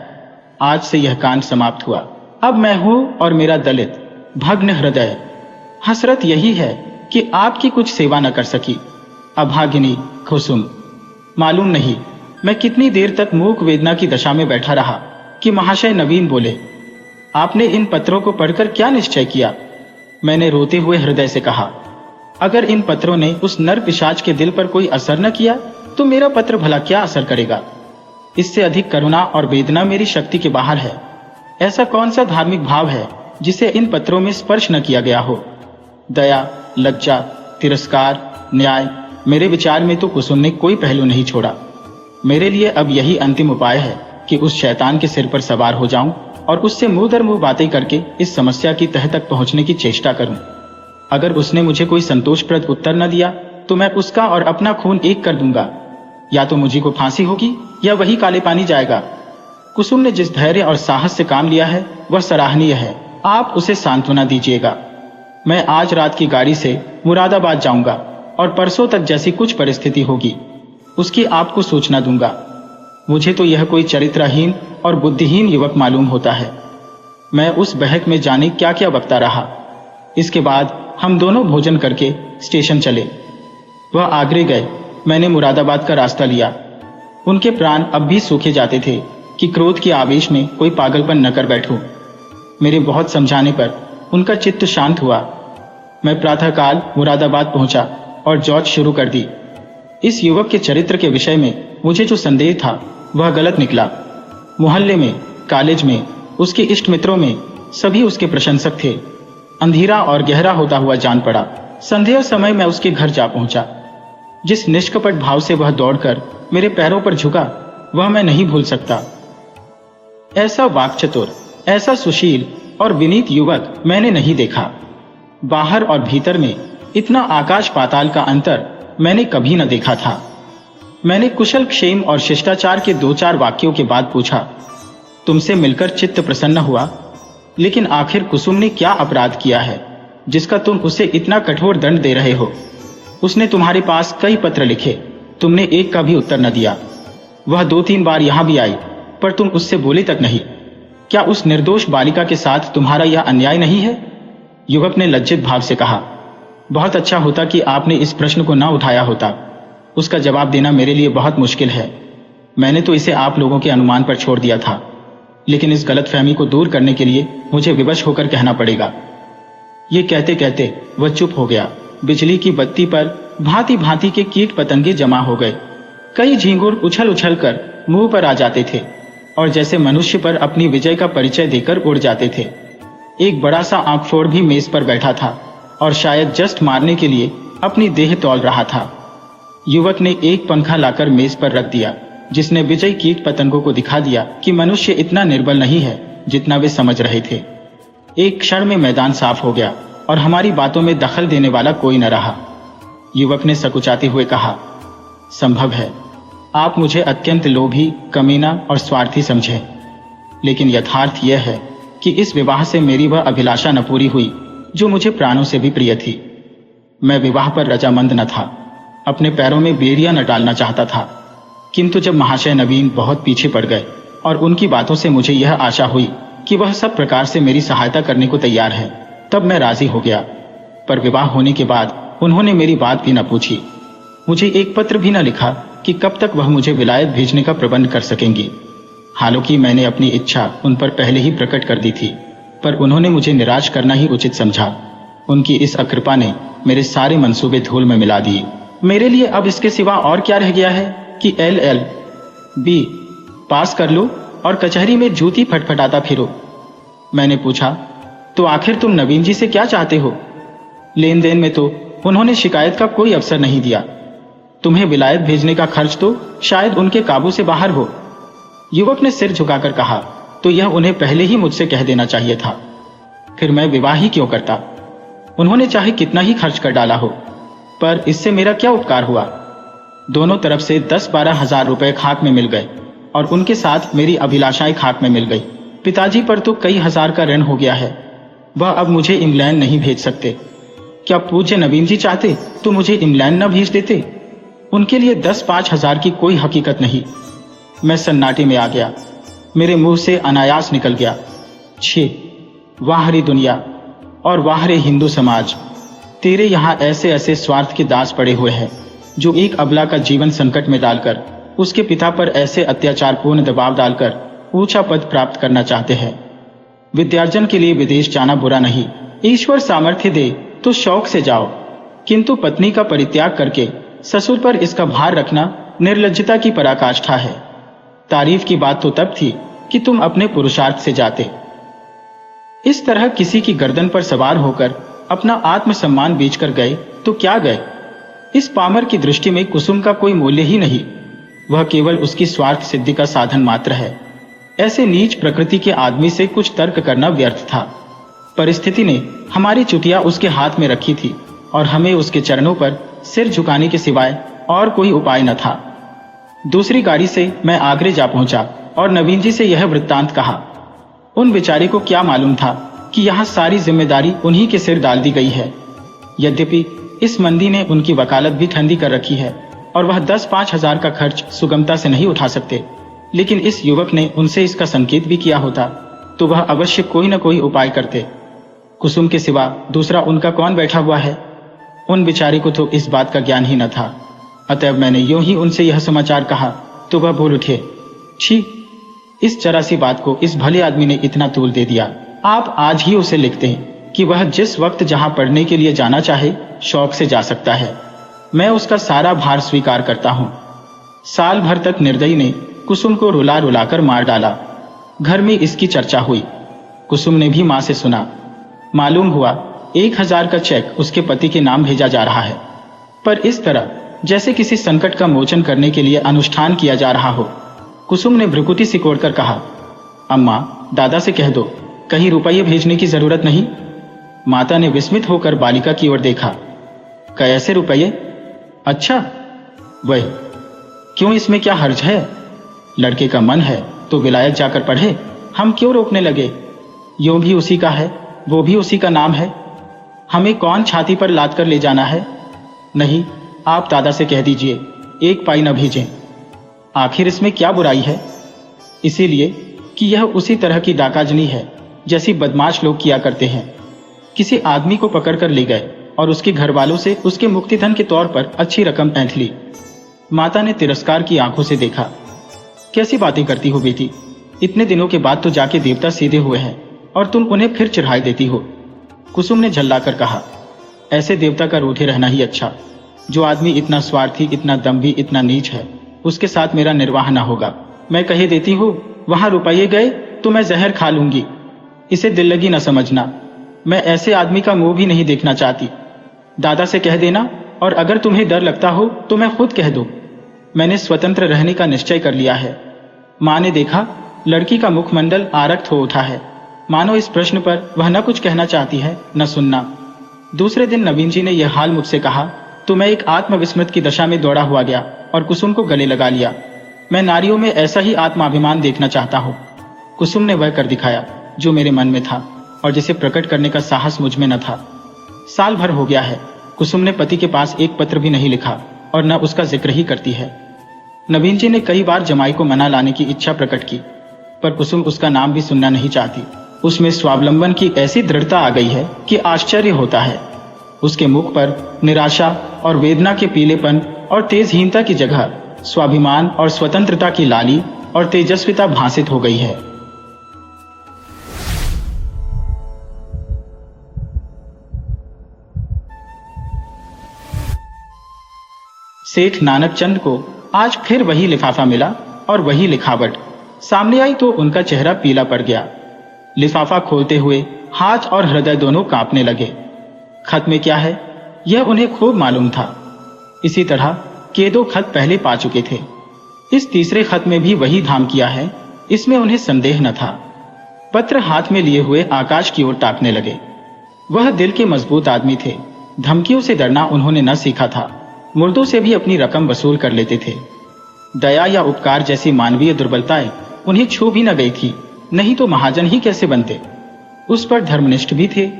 Speaker 1: आज से यह कांड समाप्त हुआ। अब मैं हूं और मेरा दलित भग्न हृदय। हसरत यही है कि आपकी कुछ सेवा न कर सकी। अभागिनी कुसुम। मालूम नहीं मैं कितनी देर तक मूक वेदना की दशा में बैठा रहा कि महाशय नवीन बोले, आपने इन पत्रों को पढ़कर क्या निश्चय किया? मैंने रोते हुए हृदय से कहा, अगर इन पत्रों ने उस नर पिशाच के दिल पर कोई असर न किया तो मेरा पत्र भला क्या असर करेगा? इससे अधिक करुणा और वेदना मेरी शक्ति के बाहर है। ऐसा कौन सा धार्मिक भाव है जिसे इन पत्रों में स्पर्श न किया गया हो? दया, लज्जा, तिरस्कार, न्याय, मेरे विचार में तो कुसुम ने कोई पहलू नहीं छोड़ा। मेरे लिए अब यही अंतिम उपाय है कि उस शैतान के सिर पर सवार हो जाऊं और उससे मुंह दर मुंह बातें करके इस समस्या की तह तक पहुंचने की चेष्टा करूं। अगर उसने मुझे कोई संतोषप्रद उत्तर न दिया तो मैं उसका और अपना खून एक कर दूंगा। या तो मुझे को फांसी होगी या वही काले पानी जाएगा। कुसुम ने जिस धैर्य और साहस से काम लिया है वह सराहनीय है। आप उसे सांत्वना दीजिएगा। मैं आज रात की गाड़ी से मुरादाबाद जाऊंगा और परसों तक जैसी कुछ परिस्थिति होगी उसकी आपको सूचना दूंगा। मुझे तो यह कोई चरित्रहीन और बुद्धिहीन युवक मालूम होता है। मैं उस बहक में जाने क्या क्या बकता रहा। इसके बाद हम दोनों भोजन करके स्टेशन चले। वह आगरे गए, मैंने मुरादाबाद का रास्ता लिया। उनके प्राण अब भी सूखे जाते थे कि क्रोध के आवेश में कोई पागलपन न कर बैठूं। मेरे बहुत समझाने पर उनका चित्त शांत हुआ। मैं प्रातःकाल मुरादाबाद पहुंचा और जॉच शुरू कर दी। इस युवक के चरित्र के विषय में मुझे जो संदेह था वह गलत निकला। मोहल्ले में, कॉलेज में, उसके इष्ट मित्रों में सभी उसके प्रशंसक थे। अंधेरा और गहरा होता हुआ जान पड़ा। संध्या समय मैं उसके घर जा पहुंचा। जिस निष्कपट भाव से वह दौड़कर मेरे पैरों पर झुका वह मैं नहीं भूल सकता। ऐसा वाक्चतुर, ऐसा सुशील और विनीत युवक मैंने नहीं देखा। बाहर और भीतर में इतना आकाश पाताल का अंतर मैंने कभी न देखा था। मैंने कुशल क्षेम और शिष्टाचार के 2-4 वाक्यों के बाद पूछा, तुमसे मिलकर चित्त प्रसन्न हुआ, लेकिन आखिर कुसुम ने क्या अपराध किया है जिसका तुम उसे इतना कठोर दंड दे रहे हो? उसने तुम्हारे पास कई पत्र लिखे, तुमने एक का भी उत्तर न दिया। वह 2-3 बार यहां भी आई, पर तुम उससे बोले तक नहीं। क्या उस निर्दोष बालिका के साथ तुम्हारा यह अन्याय नहीं है? युवक ने लज्जित भाव से कहा, बहुत अच्छा होता कि आपने इस प्रश्न को न उठाया होता। उसका जवाब देना मेरे लिए बहुत मुश्किल है। मैंने तो इसे आप लोगों के अनुमान पर छोड़ दिया था, लेकिन इस गलतफहमी को दूर करने के लिए मुझे विवश होकर कहना पड़ेगा। ये कहते कहते वह चुप हो गया। बिजली की बत्ती पर भांति भांति के कीट पतंगे जमा हो गए। कई झींगुर उछल उछल कर मुंह पर आ जाते थे और जैसे मनुष्य पर अपनी विजय का परिचय देकर उड़ जाते थे। एक बड़ा सा आंखफोड़ भी मेज पर बैठा था और शायद जस्ट मारने के लिए अपनी देह तौल रहा था। युवक ने एक पंखा लाकर मेज पर रख दिया, जिसने विजयी कीट पतंगों को दिखा दिया कि मनुष्य इतना निर्बल नहीं है जितना वे समझ रहे थे। एक क्षण में मैदान साफ हो गया और हमारी बातों में दखल देने वाला कोई न रहा। युवक ने सकुचाते हुए कहा, संभव है आप मुझे अत्यंत लोभी, कमीना और स्वार्थी समझे, लेकिन यथार्थ यह है कि इस विवाह से मेरी वह अभिलाषा न पूरी हुई जो मुझे प्राणों से भी प्रिय थी। मैं विवाह पर रजामंद न था, अपने पैरों में बेड़ियां न डालना चाहता था, किंतु जब महाशय नवीन बहुत पीछे पड़ गए और उनकी बातों से मुझे यह आशा हुई कि वह सब प्रकार से मेरी सहायता करने को तैयार है, तब मैं राजी हो गया। पर विवाह होने के बाद उन्होंने मेरी बात भी न पूछी, मुझे एक पत्र भी न लिखा कि कब तक वह मुझे विलायत भेजने का प्रबंध कर सकेंगी। हालांकि मैंने अपनी इच्छा उन पर पहले ही प्रकट कर दी थी, पर उन्होंने मुझे निराश करना ही उचित समझा। उनकी इस अकृपा ने मेरे सारे मंसूबे धूल में मिला दिए। मेरे लिए अब इसके सिवा और क्या रह गया है कि LL.B. पास कर लो और कचहरी में जूती फटफटाता फिरो। मैंने पूछा, तो आखिर तुम नवीन जी से क्या चाहते हो? लेन देन में तो उन्होंने शिकायत का कोई अवसर नहीं दिया। तुम्हें विलायत भेजने का खर्च तो शायद उनके काबू से बाहर हो। युवक ने सिर झुकाकर कहा, तो यह उन्हें पहले ही मुझसे कह देना चाहिए था। फिर मैं विवाह ही क्यों करता? उन्होंने चाहे कितना ही खर्च कर डाला हो, पर इससे मेरा क्या उपकार हुआ? दोनों तरफ से 10-12 हजार रुपए खाक में मिल गए और उनके साथ मेरी अभिलाषाएं खाक में मिल गई। पिताजी पर तो कई हजार का ऋण हो गया है, वह अब मुझे इंग्लैंड नहीं भेज सकते। क्या पूज्य नवीन जी चाहते तो मुझे इंग्लैंड न भेज देते? उनके लिए 10-5 हजार की कोई हकीकत नहीं। मैं सन्नाटे में आ गया, मेरे मुंह से अनायास निकल गया, छी, वाह रे दुनिया और वाह रे हिंदू समाज, तेरे यहाँ ऐसे ऐसे स्वार्थ के दास पड़े हुए हैं जो एक अबला का जीवन संकट में डालकर उसके पिता पर ऐसे अत्याचारपूर्ण दबाव डालकर ऊंचा पद प्राप्त करना चाहते हैं। विद्यार्जन के लिए विदेश जाना बुरा नहीं, ईश्वर सामर्थ्य दे तो शौक से जाओ, किंतु पत्नी का परित्याग करके ससुर पर इसका भार रखना निर्लज्जता की पराकाष्ठा है। तारीफ की बात तो तब थी कि तुम अपने पुरुषार्थ से जाते। इस तरह किसी की गर्दन पर सवार होकर अपना आत्मसम्मान बेचकर गए तो क्या गए? इस पामर की दृष्टि में कुसुम का कोई मूल्य ही नहीं, वह केवल उसकी स्वार्थ सिद्धि का साधन मात्र है। ऐसे नीच प्रकृति के आदमी से कुछ तर्क करना व्यर्थ था। परिस्थिति ने हमारी चुटिया उसके हाथ में रखी थी और हमें उसके चरणों पर सिर झुकाने के सिवाय और कोई उपाय न था। दूसरी गाड़ी से मैं आगरे जा पहुंचा और नवीन जी से यह वृत्तांत कहा। उन बेचारे को क्या मालूम था कि यहाँ सारी जिम्मेदारी उन्हीं के सिर डाल दी गई है। यद्यपि इस मंदी ने उनकी वकालत भी ठंडी कर रखी है और वह 10-5 हजार का खर्च सुगमता से नहीं उठा सकते, लेकिन इस युवक ने उनसे इसका संकेत भी किया होता तो वह अवश्य कोई न कोई उपाय करते। कुसुम के सिवा दूसरा उनका कौन बैठा हुआ है? उन बेचारे को तो इस बात का ज्ञान ही न था। अतएव मैंने यूं ही उनसे यह समाचार कहा तो वह बोल उठे, छी, इस जरा सी बात को इस भले आदमी ने इतना तूल दे दिया। आप आज ही उसे लिखते हैं कि वह जिस वक्त जहां पढ़ने के लिए जाना चाहे शौक से जा सकता है। मैं उसका सारा भार स्वीकार करता हूं। साल भर तक निर्दयी ने कुसुम को रुला रुलाकर मार डाला। घर में इसकी चर्चा हुई। कुसुम ने भी मां से सुना। मालूम हुआ 1000 का चेक उसके पति के नाम भेजा जा रहा है, पर इस तरह जैसे किसी संकट का मोचन करने के लिए अनुष्ठान किया जा रहा हो। कुसुम ने भ्रुकुटी सिकोड़कर कहा, अम्मा, दादा से कह दो, कहीं रुपये भेजने की जरूरत नहीं। माता ने विस्मित होकर बालिका की ओर देखा। कैसे रुपये? अच्छा, वही, क्यों, इसमें क्या हर्ज है? लड़के का मन है तो विलायत जाकर पढ़े, हम क्यों रोकने लगे? यूं भी उसी का है, वो भी उसी का नाम है, हमें कौन छाती पर लाद कर ले जाना है? नहीं, आप दादा से कह दीजिए 1 पाई न भेजें। आखिर इसमें क्या बुराई है? इसीलिए कि यह उसी तरह की डाकाजनी है जैसी बदमाश लोग किया करते हैं। किसी आदमी को पकड़कर ले गए और उसके घर वालों से उसके मुक्तिधन के तौर पर अच्छी रकम ऐंठ ली। माता ने तिरस्कार की आंखों से देखा। कैसी बातें करती हो बेटी, इतने दिनों के बाद तो जाके देवता सीधे हुए हैं और तुम उन्हें फिर चिढ़ाई देती हो। कुसुम ने झल्लाकर कहा, ऐसे देवता का रूठे रहना ही अच्छा। जो आदमी इतना स्वार्थी, इतना दम्भी, इतना नीच है, उसके साथ मेरा निर्वाह न होगा। मैं कहे देती हूँ, वहां रुपये गए तो मैं जहर खा लूंगी। इसे दिल लगी न समझना। मैं ऐसे आदमी का मुंह भी नहीं देखना चाहती। दादा से कह देना और अगर तुम्हें डर लगता हो तो मैं खुद कह दूं। मैंने स्वतंत्र रहने का निश्चय कर लिया है। माँ ने देखा, लड़की का मुखमंडल आरक्त हो उठा है, मानो इस प्रश्न पर वह न कुछ कहना चाहती है न सुनना। दूसरे दिन नवीन जी ने यह हाल मुझसे कहा तो मैं एक आत्मविस्मृत की दशा में दौड़ा हुआ गया और कुसुम को गले लगा लिया। मैं नारियों में ऐसा ही आत्माभिमान देखना चाहता हूँ। कुसुम ने वह कर दिखाया जो मेरे मन में था और जिसे प्रकट करने का साहस मुझ में न था। साल भर हो गया है, कुसुम ने पति के पास एक पत्र भी नहीं लिखा और न उसका जिक्र ही करती है। नवीन जी ने कई बार जमाई को मना लाने की इच्छा प्रकट की, पर कुसुम उसका नाम भी सुनना नहीं चाहती। उसमें स्वावलंबन की ऐसी दृढ़ता आ गई है कि आश्चर्य होता है। उसके मुख पर निराशा और वेदना के पीलेपन और तेजहीनता की जगह स्वाभिमान और स्वतंत्रता की लाली और तेजस्विता भासित हो गई है। सेठ नानक चंद को आज फिर वही लिफाफा मिला और वही लिखावट। सामने आई तो उनका चेहरा पीला पड़ गया। लिफाफा खोलते हुए हाथ और हृदय दोनों कांपने लगे। खत में क्या है यह उन्हें खूब मालूम था। इसी तरह के 2 खत पहले पा चुके थे। इस तीसरे खत में भी वही धाम किया है, इसमें उन्हें संदेह न था। पत्र हाथ में लिए हुए आकाश की ओर ताकने लगे। वह दिल के मजबूत आदमी थे। धमकियों से डरना उन्होंने न सीखा था। मुर्दों से भी अपनी रकम वसूल कर लेते थे। दया या उपकार जैसी मानवीय दुर्बलताएं उन्हें छू भी न गई थी, नहीं तो महाजन ही कैसे बनते। उस पर धर्मनिष्ठ भी थे।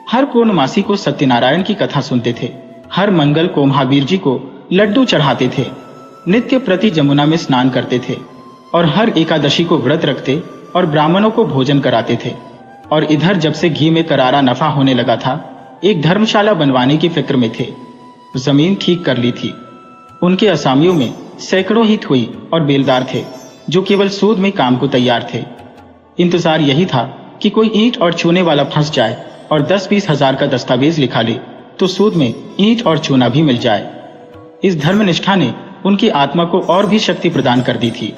Speaker 1: हर पूर्णमासी को सत्यनारायण की कथा सुनते थे। हर मंगल को महावीर जी को लड्डू चढ़ाते थे। नित्य प्रति जमुना में स्नान करते थे और हर एकादशी को व्रत रखते और ब्राह्मणों को भोजन कराते थे। और इधर जब से घी में करारा नफा होने लगा था, एक धर्मशाला बनवाने की फिक्र में थे। जमीन ठीक कर ली थी। उनके असामियों में सैकड़ों ही थोई और बेलदार थे जो केवल सूद में काम को तैयार थे। इंतजार यही था कि कोई ईंट और चूने वाला फंस जाए और 10-20 हजार का दस्तावेज लिखा ले तो सूद में ईंट और चूना भी मिल जाए। इस धर्मनिष्ठा ने उनकी आत्मा को और भी शक्ति प्रदान कर दी थी।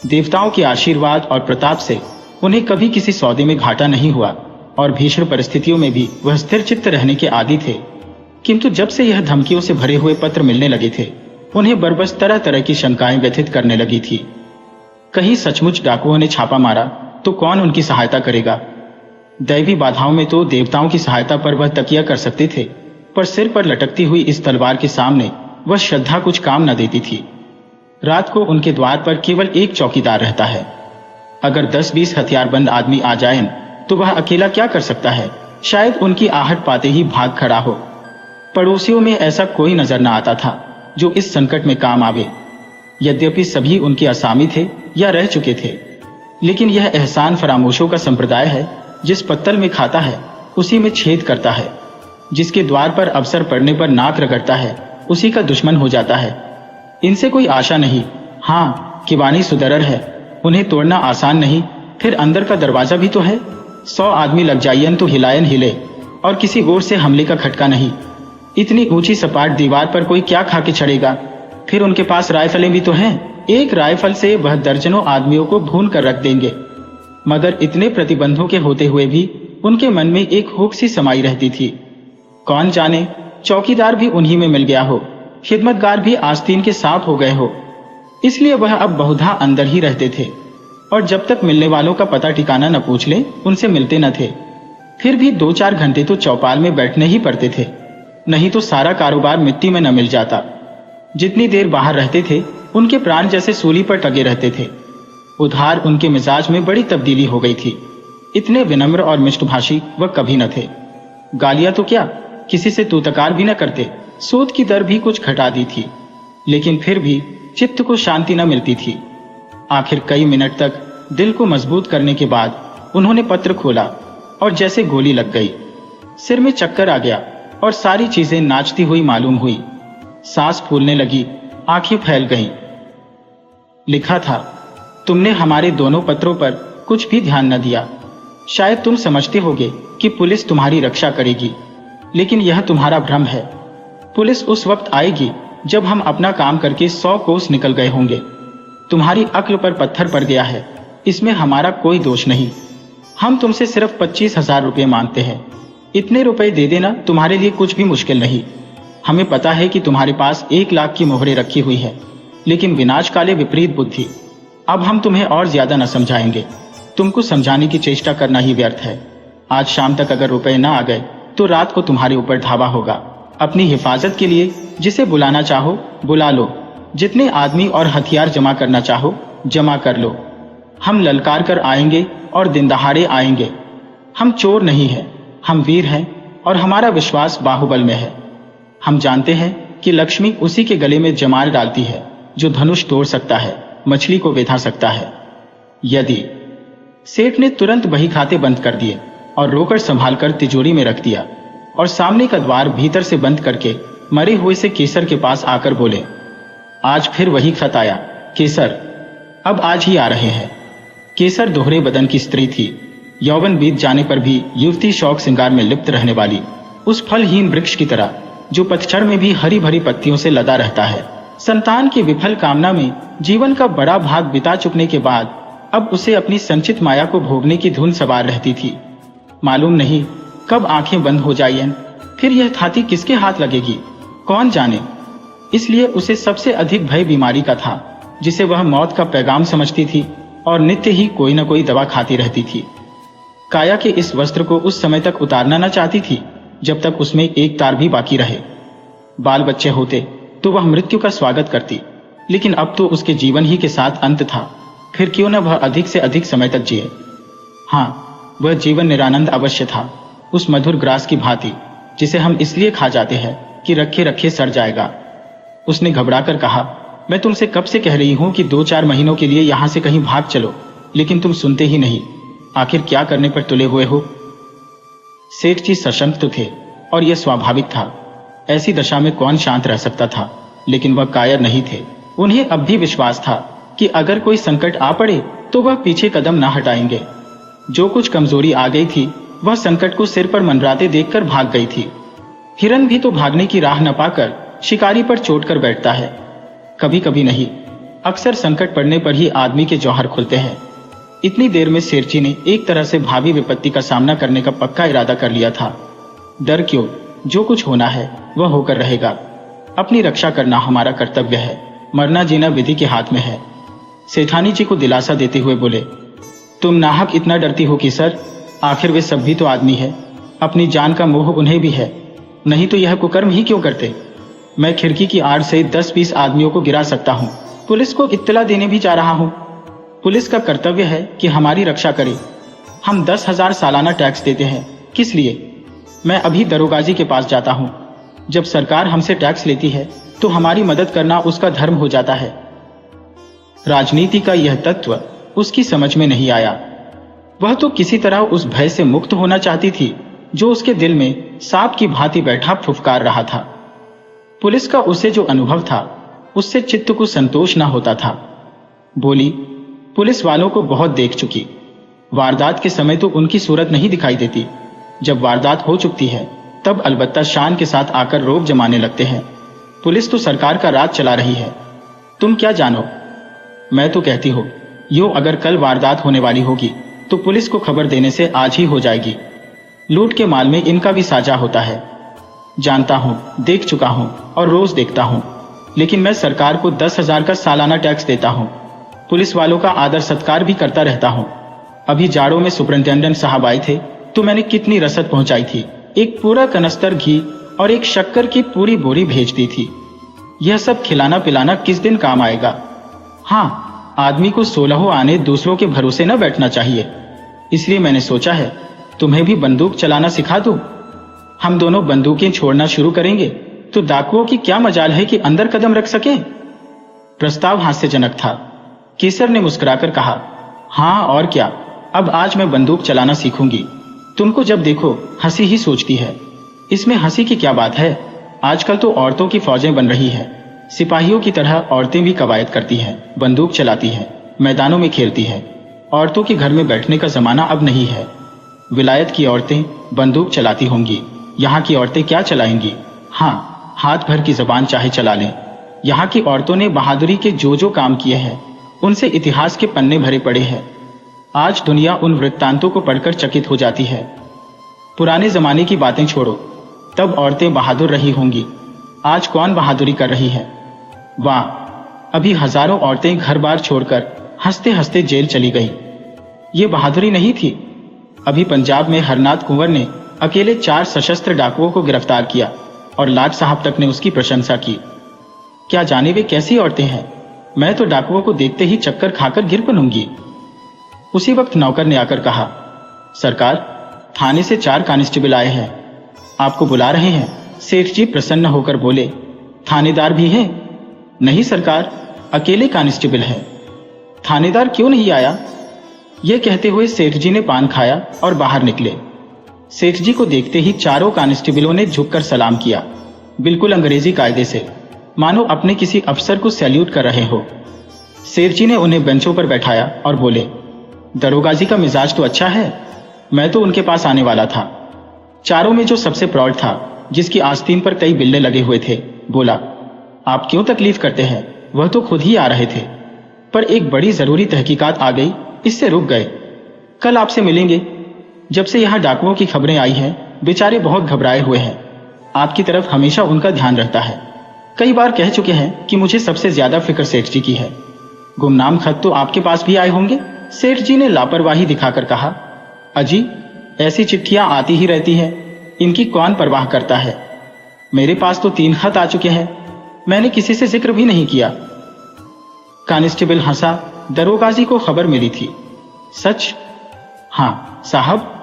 Speaker 1: देवताओं के आशीर्वाद और प्रताप से उन्हें कभी किसी सौदे में घाटा नहीं हुआ और भीषण परिस्थितियों में भी वह स्थिर चित्त रहने के आदी थे। किंतु जब से यह धमकियों से भरे हुए पत्र मिलने लगे थे, उन्हें बरबस तरह तरह की शंकाएं व्यथित करने लगी थी। कहीं सचमुच डाकुओं ने छापा मारा तो कौन उनकी सहायता करेगा। दैवी बाधाओं में तो देवताओं की सहायता पर वह तकिया कर सकते थे, पर सिर पर लटकती हुई इस तलवार के सामने वह श्रद्धा कुछ काम न देती थी। रात को उनके द्वार पर केवल एक चौकीदार रहता है। अगर 10-20 हथियारबंद आदमी आ जाएं तो वह अकेला क्या कर सकता है। शायद उनकी आहट पाते ही भाग खड़ा हो। पड़ोसियों में ऐसा कोई नजर न आता था जो इस संकट में काम आवे। यद्यपि सभी उनके असामी थे या रह चुके थे, लेकिन यह एहसान फरामोशों का संप्रदाय है। जिस पत्तल में खाता है उसी में छेद करता है। जिसके द्वार पर अवसर पड़ने पर नाक रगड़ता है उसी का दुश्मन हो जाता है। इनसे कोई आशा नहीं। हाँ, किवानी सुदरर है, उन्हें तोड़ना आसान नहीं। फिर अंदर का दरवाजा भी तो है। 100 आदमी लग जाइयन तो हिलायन हिले और किसी ओर से हमले का खटका नहीं। इतनी ऊंची सपाट दीवार पर कोई क्या खा के चढ़ेगा। फिर उनके पास राइफलें भी तो हैं। एक राइफल से वह दर्जनों आदमियों को भून कर रख देंगे। मगर इतने प्रतिबंधों के होते हुए भी उनके मन में एक हुक सी समाई रहती थी। कौन जाने चौकीदार भी उन्हीं में मिल गया हो, खिदमतगार भी आस्तीन के सांप हो गए हो। इसलिए वह अब बहुधा अंदर ही रहते थे और जब तक मिलने वालों का पता ठिकाना न पूछ ले उनसे मिलते न थे। फिर भी 2-4 घंटे तो चौपाल में बैठने ही पड़ते थे, नहीं तो सारा कारोबार मिट्टी में न मिल जाता। जितनी देर बाहर रहते थे उनके प्राण जैसे सूली पर टगे रहते थे। उधार उनके मिजाज में बड़ी तब्दीली हो गई थी। इतने विनम्र और मिष्टभाषी वह कभी न थे। गालियां तो क्या, किसी से तूतकार भी न करते। सूद की दर भी कुछ घटा दी थी, लेकिन फिर भी चित्त को शांति न मिलती थी। आखिर कई मिनट तक दिल को मजबूत करने के बाद उन्होंने पत्र खोला और जैसे गोली लग गई। सिर में चक्कर आ गया और सारी चीजें नाचती हुई मालूम हुई। सांस फूलने लगी, आंखें फैल गईं। लिखा था, तुमने हमारे दोनों पत्रों पर कुछ भी ध्यान न दिया। शायद तुम समझते होगे कि पुलिस तुम्हारी रक्षा करेगी, लेकिन यह तुम्हारा भ्रम है। पुलिस उस वक्त आएगी जब हम अपना काम करके 100 कोस निकल गए होंगे। तुम्हारी अक्ल पर पत्थर पड़ गया है, इसमें हमारा कोई दोष नहीं। हम तुमसे सिर्फ 25,000 रुपये मांगते हैं। इतने रुपए दे देना तुम्हारे लिए कुछ भी मुश्किल नहीं। हमें पता है कि तुम्हारे पास 1 लाख की मोहरें रखी हुई है, लेकिन विनाश काले विपरीत बुद्धि। अब हम तुम्हें और ज्यादा न समझाएंगे। तुमको समझाने की चेष्टा करना ही व्यर्थ है। आज शाम तक अगर रुपए न आ गए तो रात को तुम्हारे ऊपर धावा होगा। अपनी हिफाजत के लिए जिसे बुलाना चाहो बुला लो, जितने आदमी और हथियार जमा करना चाहो जमा कर लो। हम ललकार कर आएंगे और दिन दहाड़े आएंगे। हम चोर नहीं हैं, हम वीर हैं और हमारा विश्वास बाहुबल में है। हम जानते हैं कि लक्ष्मी उसी के गले में जमार डालती है जो धनुष तोड़ सकता है, मछली को बेधा सकता है। यदि सेठ ने तुरंत बही खाते बंद कर दिए और रोकड़ संभालकर तिजोरी में रख दिया और सामने का द्वार भीतर से बंद करके मरे हुए से केसर के पास आकर बोले, आज फिर वही खत आया केसर, अब आज ही आ रहे हैं। केसर दोहरे बदन की स्त्री थी। यौवन बीत जाने पर भी युवती शौक श्रृंगार में लिप्त रहने वाली, उस फलहीन वृक्ष की तरह जो पतझड़ में भी हरी भरी पत्तियों से लदा रहता है। संतान की विफल कामना में जीवन का बड़ा भाग बिता चुकने के बाद अब उसे अपनी संचित माया को भोगने की धुन सवार रहती थी। मालूम नहीं कब आंखें बंद हो जाएं, फिर यह थाती किसके हाथ लगेगी, कौन जाने। इसलिए उसे सबसे अधिक भय बीमारी का था, जिसे वह मौत का पैगाम समझती थी और नित्य ही कोई न कोई दवा खाती रहती थी। काया के इस वस्त्र को उस समय तक उतारना न चाहती थी जब तक उसमें एक तार भी बाकी रहे। बाल बच्चे होते तो वह मृत्यु का स्वागत करती, लेकिन अब तो उसके जीवन ही के साथ अंत था। फिर क्यों न वह अधिक से अधिक समय तक जिए। हाँ, वह जीवन निरानंद अवश्य था, उस मधुर ग्रास की भांति जिसे हम इसलिए खा जाते हैं कि रखे रखे सड़ जाएगा। उसने घबराकर कहा, मैं तुमसे कब से कह रही हूं कि 2-4 महीनों के लिए यहां से कहीं भाग चलो, लेकिन तुम सुनते ही नहीं। आखिर क्या करने पर तुले हुए हो। सेठ जी सशंक तो थे और यह स्वाभाविक था। ऐसी दशा में कौन शांत रह सकता था, लेकिन वह कायर नहीं थे। उन्हें अब भी विश्वास था कि अगर कोई संकट आ पड़े तो वह पीछे कदम न हटाएंगे। जो कुछ कमजोरी आ गई थी वह संकट को सिर पर मंडराते देखकर भाग गई थी। हिरन भी तो भागने की राह न पाकर शिकारी पर चोट कर बैठता है, कभी कभी नहीं, अक्सर संकट पड़ने पर ही आदमी के जौहर खुलते हैं। इतनी देर में शेरची ने एक तरह से भावी विपत्ति का सामना करने का पक्का इरादा कर लिया था। डर क्यों, जो कुछ होना है वह होकर रहेगा। अपनी रक्षा करना हमारा कर्तव्य है, मरना जीना विधि के हाथ में है। सेठानी जी को दिलासा देते हुए बोले, तुम नाहक इतना डरती हो कि सर, आखिर वे सब भी तो आदमी है, अपनी जान का मोह उन्हें भी है, नहीं तो यह कुकर्म ही क्यों करते। मैं खिड़की की आड़ से 10-20 आदमियों को गिरा सकता हूँ, पुलिस को इत्तला देने भी जा रहा हूँ। पुलिस का कर्तव्य है कि हमारी रक्षा करे। हम 10,000 सालाना टैक्स देते हैं, किस लिए। मैं अभी दरोगाजी के पास जाता हूँ। जब सरकार हमसे टैक्स लेती है तो हमारी मदद करना उसका धर्म हो जाता है। राजनीति का यह तत्व उसकी समझ में नहीं आया। वह तो किसी तरह उस भय से मुक्त होना चाहती थी जो उसके दिल में सांप की भांति बैठा फुफकार रहा था। पुलिस का उसे जो अनुभव था उससे चित्त को संतोष न होता था। बोली, पुलिस वालों को बहुत देख चुकी, वारदात के समय तो उनकी सूरत नहीं दिखाई देती, जब वारदात हो चुकती है तब अलबत्ता शान के साथ आकर रोब जमाने लगते हैं। पुलिस तो सरकार का राज चला रही है, तुम क्या जानो। मैं तो कहती हूँ यो अगर कल वारदात होने वाली होगी तो पुलिस को खबर देने से आज ही हो जाएगी। लूट के माल में इनका भी साझा होता है। जानता हूँ, देख चुका हूँ और रोज देखता हूँ, लेकिन मैं सरकार को 10,000 का सालाना टैक्स देता हूँ। पुलिस वालों का आदर सत्कार भी करता रहता हूँ। अभी जाड़ों में सुपरिंटेंडेंट साहब आए थे तो मैंने कितनी रसद पहुंचाई थी, एक पूरा कनस्तर घी और एक शक्कर की पूरी बोरी भेज दी थी। यह सब खिलाना पिलाना किस दिन काम आएगा। हाँ, आदमी को 16 आने दूसरों के भरोसे न बैठना चाहिए। इसलिए मैंने सोचा है तुम्हें भी बंदूक चलाना सिखा दूं। हम दोनों बंदूकें छोड़ना शुरू करेंगे तो डाकुओं की क्या मजाल है कि अंदर कदम रख सकें। प्रस्ताव हास्यजनक था। केसर ने मुस्कुराकर कहा, हाँ और क्या, अब आज मैं बंदूक चलाना सीखूंगी। तुमको जब देखो हंसी ही सोचती है। इसमें हंसी की क्या बात है। आजकल तो औरतों की फौजें बन रही है, सिपाहियों की तरह औरतें भी कवायद करती हैं, बंदूक चलाती हैं, मैदानों में खेलती हैं। औरतों के घर में बैठने का जमाना अब नहीं है। विलायत की औरतें बंदूक चलाती होंगी, यहाँ की औरतें क्या चलाएंगी। हाँ, हाथ भर की जबान चाहे चला लें। यहाँ की औरतों ने बहादुरी के जो काम किए हैं उनसे इतिहास के पन्ने भरे पड़े हैं। आज दुनिया उन वृत्तांतों को पढ़कर चकित हो जाती है। पुराने जमाने की बातें छोड़ो, तब औरतें बहादुर रही होंगी। आज कौन बहादुरी कर रही है। वाह, अभी हजारों औरतें घर बार छोड़कर हंसते हंसते जेल चली गई। ये बहादुरी नहीं थी। अभी पंजाब में हरनाथ कुंवर ने अकेले 4 सशस्त्र डाकुओं को गिरफ्तार किया और लाट साहब तक ने उसकी प्रशंसा की। क्या जाने वे कैसी औरतें हैं। मैं तो डाकुओं को देखते ही चक्कर खाकर गिर पड़ूंगी। उसी वक्त नौकर ने आकर कहा, सरकार, थाने से 4 कांस्टेबल आए हैं, आपको बुला रहे हैं। सेठ जी प्रसन्न होकर बोले, थानेदार भी हैं? नहीं सरकार, अकेले कांस्टेबल है। थानेदार क्यों नहीं आया? यह कहते हुए सेठ जी ने पान खाया और बाहर निकले। सेठ जी को देखते ही चारों कांस्टेबलों ने झुककर सलाम किया, बिल्कुल अंग्रेजी कायदे से, मानो अपने किसी अफसर को सैल्यूट कर रहे हो। सेठ जी ने उन्हें बेंचों पर बैठाया और बोले, दरोगा जी का मिजाज तो अच्छा है, मैं तो उनके पास आने वाला था। चारों में जो सबसे प्रौढ़ था, जिसकी आस्तीन पर कई बिल्ले लगे हुए थे, बोला, आप क्यों तकलीफ करते हैं, वह तो खुद ही आ रहे थे, पर एक बड़ी जरूरी तहकीकात आ गई, इससे रुक गए। कल आपसे मिलेंगे। जब से यहाँ डाकुओं की खबरें आई हैं, बेचारे बहुत घबराए हुए हैं। आपकी तरफ हमेशा उनका ध्यान रहता है। कई बार कह चुके हैं कि मुझे सबसे ज्यादा फिक्र सेठ जी की है। गुमनाम खत तो आपके पास भी आए होंगे। सेठ जी ने लापरवाही दिखाकर कहा, अजी, ऐसी चिट्ठियां आती ही रहती हैं, इनकी कौन परवाह करता है। मेरे पास तो 3 खत आ चुके हैं, मैंने किसी से जिक्र भी नहीं किया। कांस्टेबल हंसा, दरोगा जी को खबर मिली थी। सच? हाँ साहब,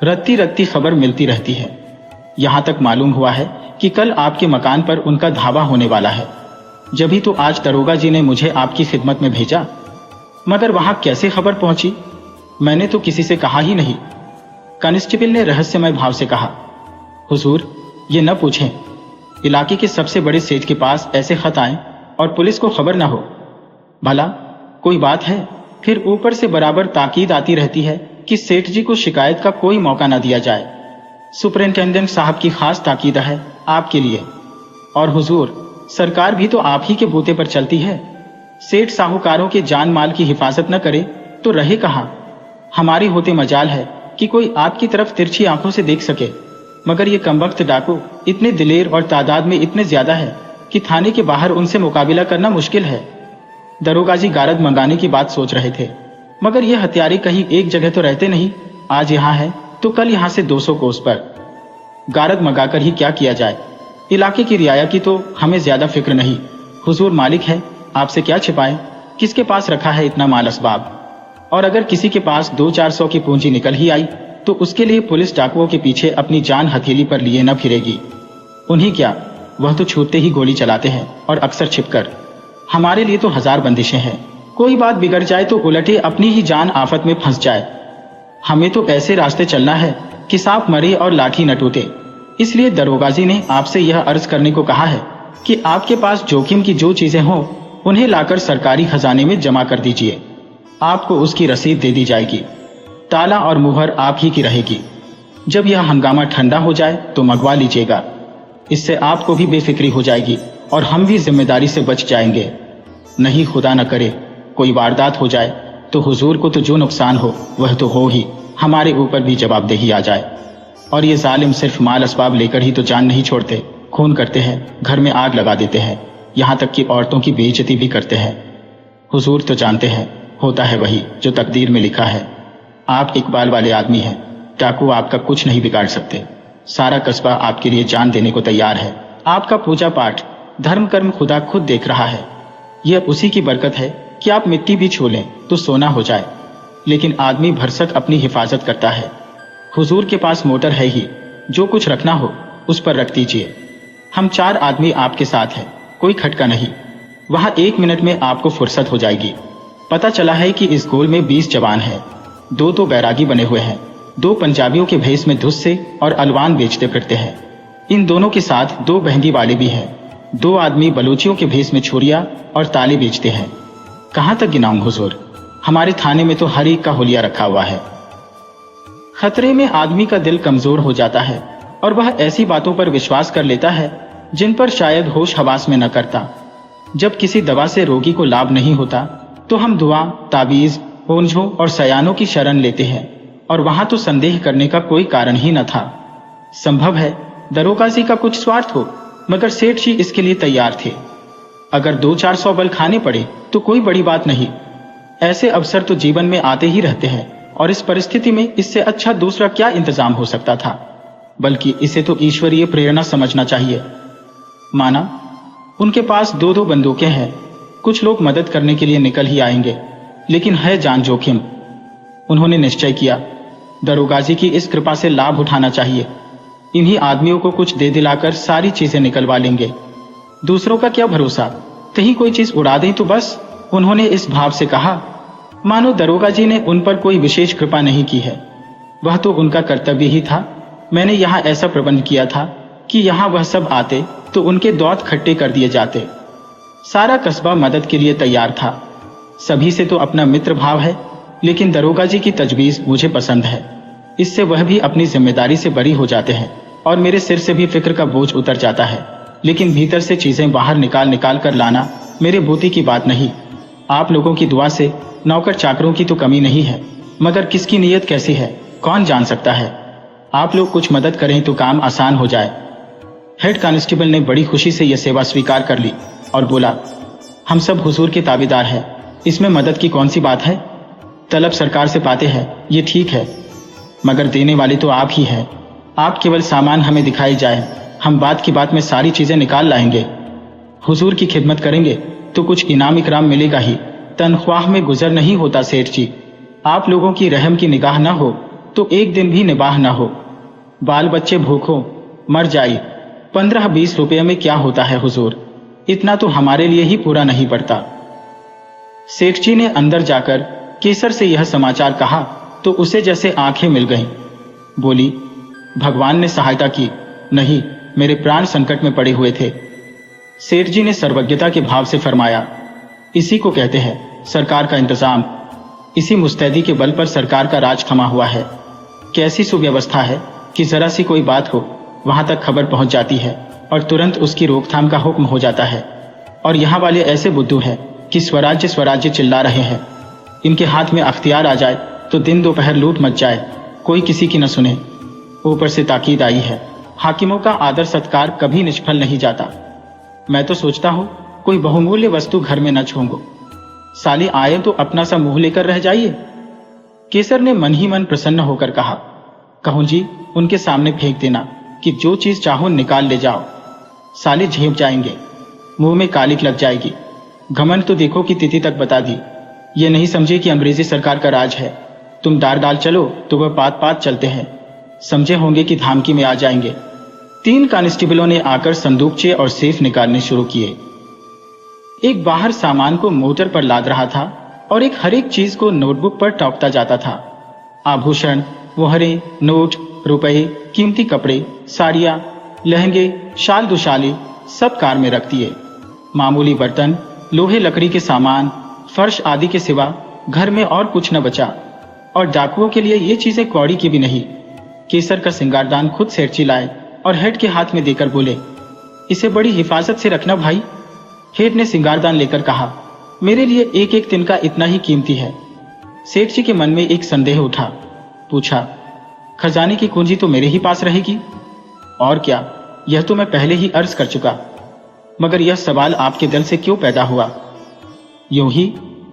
Speaker 1: रत्ती रत्ती खबर मिलती रहती है। यहां तक मालूम हुआ है कि कल आपके मकान पर उनका धावा होने वाला है। जभी तो आज दरोगा जी ने मुझे आपकी खिदमत में भेजा, मगर वहां कैसे खबर पहुंची, मैंने तो किसी से कहा ही नहीं। कांस्टेबल ने रहस्यमय भाव से कहा, हुजूर, ये न पूछें, इलाके के सबसे बड़े सेठ के पास ऐसे खत आए और पुलिस को खबर न हो। भला कोई बात है? फिर ऊपर से बराबर ताकीद आती रहती है कि सेठ जी को शिकायत का कोई मौका न दिया जाए। सुपरिंटेंडेंट साहब की खास ताकीद है आपके लिए। और हुजूर, सरकार भी तो आप ही के बूते पर चलती है। सेठ साहूकारों के जान माल की हिफाजत न करे तो रहे कहाँ। हमारी होते मजाल है कि कोई आपकी तरफ तिरछी आंखों से देख सके, मगर ये कमबख्त डाकू इतने दिलेर और तादाद में इतने ज्यादा है कि थाने के बाहर उनसे मुकाबला करना मुश्किल है। दरोगा जी गारद मंगाने की बात सोच रहे थे, मगर ये हथियारे कहीं एक जगह तो रहते नहीं। आज यहाँ है तो कल यहाँ से 200 कोस पर। गारद मंगाकर ही क्या किया जाए। इलाके की रियाया की तो हमें ज्यादा फिक्र नहीं। हुजूर मालिक है, आपसे क्या छिपाएं, किसके पास रखा है इतना माल असबाब। और अगर किसी के पास 200-400 की पूंजी निकल ही आई तो उसके लिए पुलिस डाकुओं के पीछे अपनी जान हथेली पर लिए न फिरेगी। उन्हीं क्या, वह तो छूटते ही गोली चलाते हैं, और अक्सर छिपकर। हमारे लिए तो 1000 बंदिशें हैं। कोई बात बिगड़ जाए तो उलटे अपनी ही जान आफत में फंस जाए। हमें तो ऐसे रास्ते चलना है कि सांप मरे और लाठी न टूटे। इसलिए दरोगा जी ने आपसे यह अर्ज करने को कहा है कि आपके पास जोखिम की जो चीजें हों उन्हें लाकर सरकारी खजाने में जमा कर दीजिए। आपको उसकी रसीद दे दी जाएगी। ताला और मुहर आप ही की रहेगी। जब यह हंगामा ठंडा हो जाए तो मंगवा लीजिएगा। इससे आपको भी बेफिक्री हो जाएगी और हम भी जिम्मेदारी से बच जाएंगे। नहीं खुदा न करे कोई वारदात हो जाए तो हुजूर को तो जो नुकसान हो वह तो हो ही, हमारे ऊपर भी जवाबदेही आ जाए। और ये जालिम सिर्फ माल असबाब लेकर ही तो जान नहीं छोड़ते, खून करते हैं, घर में आग लगा देते हैं, यहाँ तक कि औरतों की बेइज्जती भी करते हैं। हुजूर तो जानते हैं, होता है वही जो तकदीर में लिखा है। आप इकबाल वाले आदमी हैं, डाकू आपका कुछ नहीं बिगाड़ सकते। सारा कस्बा आपके लिए जान देने को तैयार है। आपका पूजा पाठ, धर्म कर्म खुदा खुद देख रहा है। यह उसी की बरकत है कि आप मिट्टी भी छू लें तो सोना हो जाए, लेकिन आदमी भरसक अपनी हिफाजत करता है। हुजूर के पास मोटर है ही, जो कुछ रखना हो उस पर रख दीजिए। हम 4 आदमी आपके साथ हैं, कोई खटका नहीं। वहां 1 मिनट में आपको फुर्सत हो जाएगी। पता चला है कि इस गोल में 20 जवान हैं। 2 तो बैरागी बने हुए हैं, 2 पंजाबियों के भेष में धुस्से और अलवान बेचते फिरते हैं। इन दोनों के साथ 2 बहंगी वाले भी हैं। 2 आदमी बलूचियों के भेष में छुरिया और ताले बेचते हैं। कहां तक गिनाऊं हुजूर, हमारे थाने में तो हर एक का हुलिया रखा हुआ है। खतरे में आदमी का दिल कमजोर हो जाता है और वह ऐसी बातों पर विश्वास कर लेता है जिन पर शायद होश हवास में न करता। जब किसी दवा से रोगी को लाभ नहीं होता तो हम दुआ, ताबीज, ओंझों और सयानों की शरण लेते हैं, और वहां तो संदेह करने का कोई कारण ही न था। संभव है दरोगा जी का कुछ स्वार्थ हो, मगर सेठ जी इसके लिए तैयार थे। अगर 200-400 बल खाने पड़े तो कोई बड़ी बात नहीं। ऐसे अवसर तो जीवन में आते ही रहते हैं, और इस परिस्थिति में इससे अच्छा दूसरा क्या इंतजाम हो सकता था। बल्कि इसे तो ईश्वरीय प्रेरणा समझना चाहिए। माना उनके पास 2-2 बंदूकें हैं, कुछ लोग मदद करने के लिए निकल ही आएंगे, लेकिन है जान जोखिम। उन्होंने निश्चय किया, दरोगा जी की इस कृपा से लाभ उठाना चाहिए। इन्हीं आदमियों को कुछ दे दिलाकर सारी चीजें निकलवा लेंगे। दूसरों का क्या भरोसा, कहीं कोई चीज उड़ा दें तो बस। उन्होंने इस भाव से कहा मानो दरोगा जी ने उन पर कोई विशेष कृपा नहीं की है। वह तो उनका कर्तव्य ही था। मैंने यहाँ ऐसा प्रबंध किया था कि यहाँ वह सब आते तो उनके दौत खट्टे कर दिए जाते। सारा कस्बा मदद के लिए तैयार था। सभी से तो अपना मित्र भाव है, लेकिन दरोगा जी की तजवीज मुझे पसंद है। इससे वह भी अपनी जिम्मेदारी से बरी हो जाते हैं और मेरे सिर से भी फिक्र का बोझ उतर जाता है। लेकिन भीतर से चीजें बाहर निकाल कर लाना मेरे बूती की बात नहीं। आप लोगों की दुआ से नौकर चाकरों की तो कमी नहीं है, मगर किसकी नीयत कैसी है कौन जान सकता है। आप लोग कुछ मदद करें तो काम आसान हो जाए। हेड कांस्टेबल ने बड़ी खुशी से यह सेवा स्वीकार कर ली और बोला, हम सब हुजूर के ताबेदार हैं, इसमें मदद की कौन सी बात है। तलब सरकार से पाते हैं ये ठीक है, मगर देने वाले तो आप ही हैं। आप केवल सामान हमें दिखाई जाए, हम बात की बात में सारी चीजें निकाल लाएंगे। हुजूर की खिदमत करेंगे तो कुछ इनाम इकराम मिलेगा ही, तनख्वाह में गुजर नहीं होता सेठ जी। आप लोगों की रहम की निगाह न हो तो एक दिन भी निबाह न हो। बाल बच्चे भूखों मर जाए, 15-20 रुपये में क्या होता है हुजूर, इतना तो हमारे लिए ही पूरा नहीं पड़ता। सेठ जी ने अंदर जाकर केसर से यह समाचार कहा तो उसे जैसे आंखें मिल गईं। बोली, भगवान ने सहायता की। नहीं, मेरे प्राण संकट में पड़े हुए थे। सेठ जी ने सर्वज्ञता के भाव से फरमाया, इसी को कहते हैं सरकार का इंतजाम। इसी मुस्तैदी के बल पर सरकार का राज थमा हुआ है। कैसी सुव्यवस्था है कि जरा सी कोई बात हो वहां तक खबर पहुंच जाती है और तुरंत उसकी रोकथाम का हुक्म हो जाता है। और यहाँ वाले ऐसे बुद्धू हैं कि स्वराज्य स्वराज्य चिल्ला रहे हैं। इनके हाथ में अख्तियार आ जाए तो दिन दोपहर लूट मच जाए, कोई किसी की न सुने। ऊपर से ताकीद आई है, हाकिमों का आदर सत्कार कभी निष्फल नहीं जाता। मैं तो सोचता हूँ कोई बहुमूल्य वस्तु घर में न छोंगो। साली आए तो अपना सा मुंह लेकर रह जाइए। केसर ने मन ही मन प्रसन्न होकर कहा, कहूं जी उनके सामने फेंक देना कि जो चीज चाहो निकाल ले जाओ। साले झेप जाएंगे, मुंह में कालिक लग जाएगी। घमंड तो देखो कि तिथि तक बता दी। ये नहीं समझे कि अंग्रेजी सरकार का राज है। तुम डाल चलो तो वह पात पात चलते हैं। समझे होंगे कि धामकी में आ जाएंगे। 3 कांस्टेबलों ने आकर संदूकचे और सेफ निकालने शुरू किए। एक बाहर सामान को मोटर पर लाद रहा था और एक हर एक चीज को नोटबुक पर टॉपता जाता था। आभूषण, मोहरे, नोट, रुपए, कीमती कपड़े, साड़ियां, लहंगे, शाल दुशाले सब कार में रख दिए। मामूली बर्तन, लोहे लकड़ी के सामान, फर्श आदि के सिवा घर में और कुछ न बचा। और डाकुओं के लिए ये चीजें कौड़ी की भी नहीं। केसर का सिंगारदान खुद सेठ लाए और हेड के हाथ में देकर बोले, इसे बड़ी हिफाजत से रखना भाई। हेड ने सिंगारदान लेकर कहा, मेरे लिए एक एक तिनका इतना ही कीमती है। सेठ जी के मन में एक संदेह उठा। पूछा, खजाने की कुंजी तो मेरे ही पास रहेगी? और क्या, यह तो मैं पहले ही अर्ज कर चुका, मगर यह सवाल आपके दिल से क्यों पैदा हुआ? यूं ही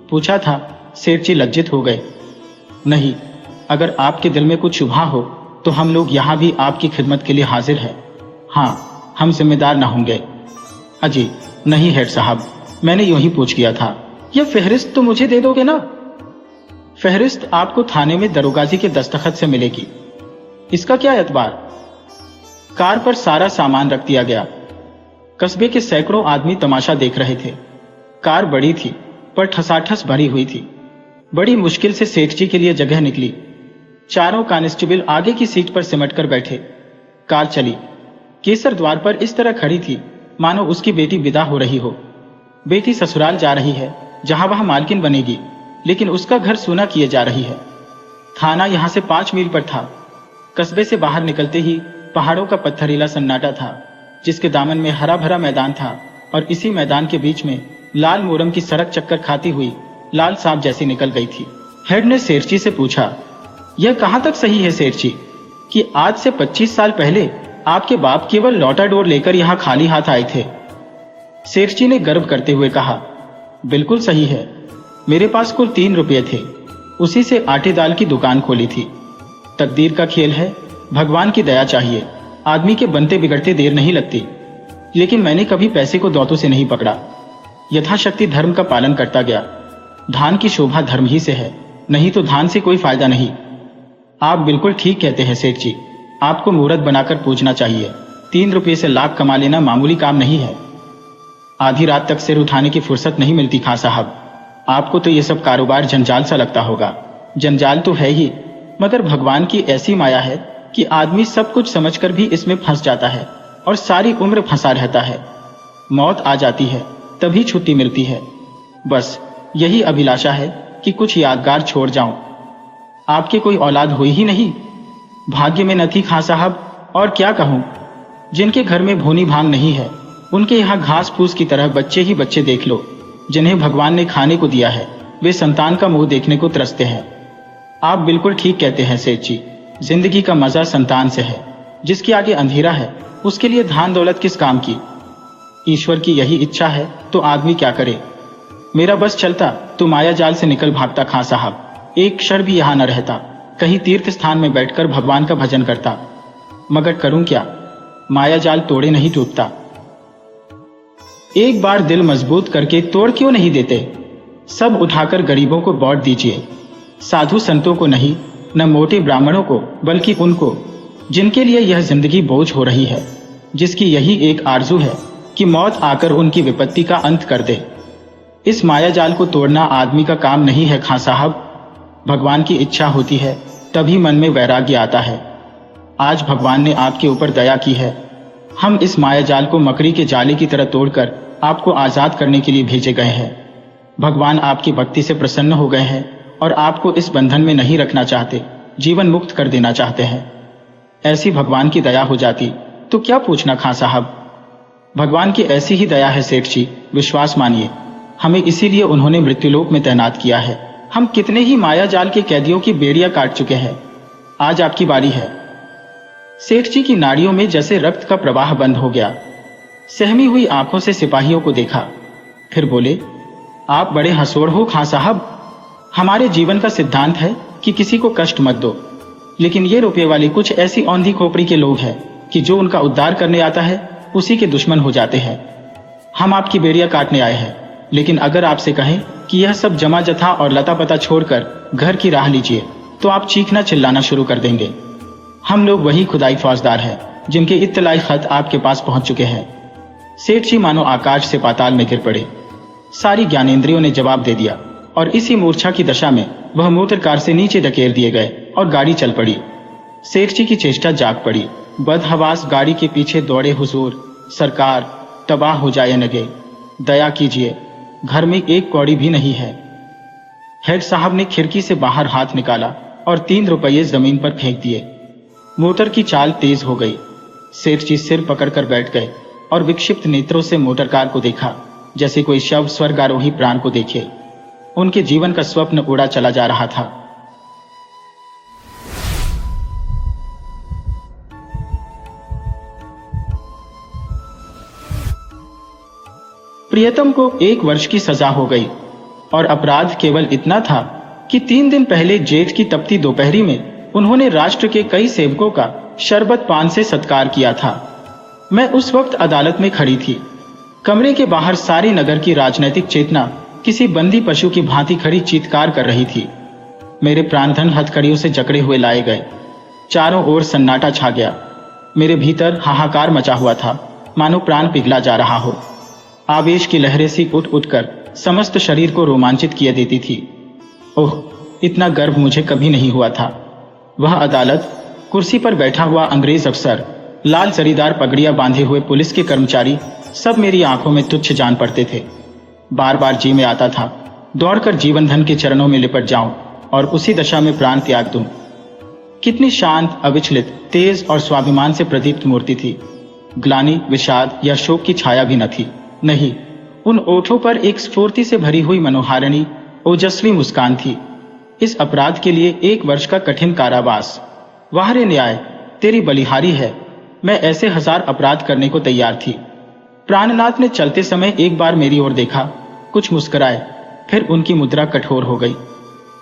Speaker 1: पूछा था। सेठ जी लज्जित हो गए। नहीं, अगर आपके दिल में कुछ शुभा हो तो हम लोग यहाँ भी आपकी खिदमत के लिए हाजिर हैं। हाँ, हम जिम्मेदार न होंगे। अजी नहीं हेड साहब, मैंने यूं ही पूछ किया था। यह फहरिस्त तो मुझे दे दोगे ना? फहरिस्त आपको थाने में दरोगाजी के दस्तखत से मिलेगी। इसका क्या एतबार? कार पर सारा सामान रख दिया गया। कस्बे के सैकड़ों आदमी तमाशा देख रहे थे। कार बड़ी थी पर ठसाठस भरी हुई थी। बड़ी मुश्किल से सेठ जी के लिए जगह निकली। चारों कांस्टेबल आगे की सीट पर सिमट कर बैठे। कार चली। केसर द्वार पर इस तरह खड़ी थी मानो उसकी बेटी विदा हो रही हो। बेटी ससुराल जा रही है जहां वह मालकिन बनेगी, लेकिन उसका घर सूना किए जा रही है। थाना यहां से 5 मील पर था। कस्बे से बाहर निकलते ही पहाड़ों का पत्थरीला सन्नाटा था, जिसके दामन में हरा भरा मैदान था और इसी मैदान के बीच में लाल मोरम की सड़क चक्कर खाती हुई लाल सांप जैसी निकल गई थी। हेड ने सेठ जी से पूछा, यह कहां तक सही है सेठ जी कि आज से 25 साल पहले आपके बाप केवल लौटा डोर लेकर यहाँ खाली हाथ आए थे। सेठ जी ने गर्व करते हुए कहा। बिल्कुल सही है, मेरे पास कुल 3 रुपये थे, उसी से आटे दाल की दुकान खोली थी। तकदीर का खेल है, भगवान की दया चाहिए, आदमी के बनते बिगड़ते देर नहीं लगती। लेकिन मैंने कभी पैसे को दौतों से नहीं पकड़ा, यथाशक्ति धर्म का पालन करता गया। धान की शोभा धर्म ही से है, नहीं तो धान से कोई फायदा नहीं। आप बिल्कुल ठीक कहते हैं सेठ जी, आपको मूर्त बनाकर पूजना चाहिए। 3 रुपये से लाख कमा लेना मामूली काम नहीं है। आधी रात तक सिर उठाने की फुर्सत नहीं मिलती खां साहब। आपको तो ये सब कारोबार जंजाल सा लगता होगा। जंजाल तो है ही, मगर भगवान की ऐसी माया है कि आदमी सब कुछ समझकर भी इसमें फंस जाता है और सारी उम्र फंसा रहता है। मौत आ जाती है तभी छुट्टी मिलती है। बस यही अभिलाषा है कि कुछ यादगार छोड़ जाऊं। आपके कोई औलाद हुई ही नहीं? भाग्य में न थी खां साहब, और क्या कहूं। जिनके घर में भूनी भांग नहीं है, उनके यहाँ घास फूस की तरह बच्चे ही बच्चे देख लो। जिन्हें भगवान ने खाने को दिया है, वे संतान का मुंह देखने को तरसते हैं। आप बिल्कुल ठीक कहते हैं सेठ जी, जिंदगी का मजा संतान से है। जिसके आगे अंधेरा है, उसके लिए धान दौलत किस काम की। ईश्वर की यही इच्छा है तो आदमी क्या करे। मेरा बस चलता तो माया जाल से निकल भागता खां साहब, एक क्षण भी यहां न रहता, कहीं तीर्थ स्थान में बैठकर भगवान का भजन करता। मगर करूं क्या, माया जाल तोड़े नहीं टूटता। एक बार दिल मजबूत करके तोड़ क्यों नहीं देते। सब उठाकर गरीबों को बांट दीजिए, साधु संतों को नहीं, न मोटे ब्राह्मणों को, बल्कि उनको जिनके लिए यह जिंदगी बोझ हो रही है, जिसकी यही एक आरजू है कि मौत आकर उनकी विपत्ति का अंत कर दे। इस माया जाल को तोड़ना आदमी का काम नहीं है खां साहब। भगवान की इच्छा होती है तभी मन में वैराग्य आता है। आज भगवान ने आपके ऊपर दया की है। हम इस माया जाल को मकड़ी के जाले की तरह तोड़कर आपको आजाद करने के लिए भेजे गए हैं। भगवान आपकी भक्ति से प्रसन्न हो गए हैं और आपको इस बंधन में नहीं रखना चाहते, जीवन मुक्त कर देना चाहते हैं। ऐसी भगवान की दया हो जाती तो क्या पूछना खां साहब। भगवान की ऐसी ही दया है सेठ जी, विश्वास मानिए। हमें इसीलिए उन्होंने मृत्युलोक में तैनात किया है। हम कितने ही माया जाल के कैदियों की बेड़ियां काट चुके हैं। आज आपकी बारी है। सेठ जी की नाड़ियों में जैसे रक्त का प्रवाह बंद हो गया। सहमी हुई आंखों से सिपाहियों को देखा, फिर बोले, आप बड़े हंसोड़ हो खां साहब। हमारे जीवन का सिद्धांत है कि किसी को कष्ट मत दो, लेकिन ये रुपये वाले कुछ ऐसी औंधी खोपड़ी के लोग हैं कि जो उनका उद्धार करने आता है उसी के दुश्मन हो जाते हैं। हम आपकी बेड़ियां काटने आए हैं, लेकिन अगर आपसे कहें कि यह सब जमा जथा और लता पता छोड़कर घर की राह लीजिए, तो आप चीखना चिल्लाना शुरू कर देंगे। हम लोग वही खुदाई फौजदार हैं जिनके इत्तलाई खत आपके पास पहुंच चुके हैं। सेठ जी मानो आकाश से पाताल में गिर पड़े। सारी ज्ञानेंद्रियों ने जवाब दे दिया और इसी मूर्छा की दशा में वह मोटर कार से नीचे धकेल दिए गए और गाड़ी चल पड़ी। सेठ जी की चेष्टा जाग पड़ी। बदहवास गाड़ी के पीछे दौड़े, हुजूर सरकार तबाह हो जाए नगे, दया कीजिए, घर में एक कौड़ी भी नहीं है। हेड साहब ने खिड़की से बाहर हाथ निकाला और 3 रुपये जमीन पर फेंक दिए। मोटर की चाल तेज हो गई। सेठ जी सिर पकड़कर बैठ गए और विक्षिप्त नेत्रों से मोटर कार को देखा, जैसे कोई शव स्वर्गारोही प्राण को देखे। उनके जीवन का स्वप्न उड़ा चला जा रहा था। प्रियतम को 1 वर्ष की सजा हो गई और अपराध केवल इतना था कि 3 दिन पहले जेठ की तपती दोपहरी में उन्होंने राष्ट्र के कई सेवकों का शरबत पान से सत्कार किया था। मैं उस वक्त अदालत में खड़ी थी। कमरे के बाहर सारे नगर की राजनैतिक चेतना किसी बंदी पशु की भांति खड़ी चीत्कार कर रही थी। मेरे प्राणधन हथकड़ियों से जकड़े हुए लाए गए। चारों ओर सन्नाटा छा गया। मेरे भीतर हाहाकार मचा हुआ था, मानो प्राण पिघला जा रहा हो। आवेश की लहरें सी उठ उठकर समस्त शरीर को रोमांचित किए देती थी। ओह, इतना गर्व मुझे कभी नहीं हुआ था। वह अदालत, कुर्सी पर बैठा हुआ अंग्रेज अफसर, लाल जरीदार पगड़ियां बांधे हुए पुलिस के कर्मचारी, सब मेरी आंखों में तुच्छ जान पड़ते थे। बार बार जी में आता था दौड़कर जीवन धन के चरणों में लिपट जाऊं और उसी दशा में प्राण त्याग दूं। कितनी शांत, अविचलित, तेज और स्वाभिमान से प्रदीप्त मूर्ति थी। ग्लानि, विषाद या शोक की छाया भी न थी। नहीं, उन ओठों पर एक स्फूर्ति से भरी हुई मनोहारिणी, ओजस्वी मुस्कान थी। इस अपराध के लिए 1 वर्ष का कठिन कारावास। वाह रे न्याय, तेरी बलिहारी है। मैं ऐसे 1000 अपराध करने को तैयार थी। प्राणनाथ ने चलते समय एक बार मेरी ओर देखा, कुछ मुस्कुराए, फिर उनकी मुद्रा कठोर हो गई।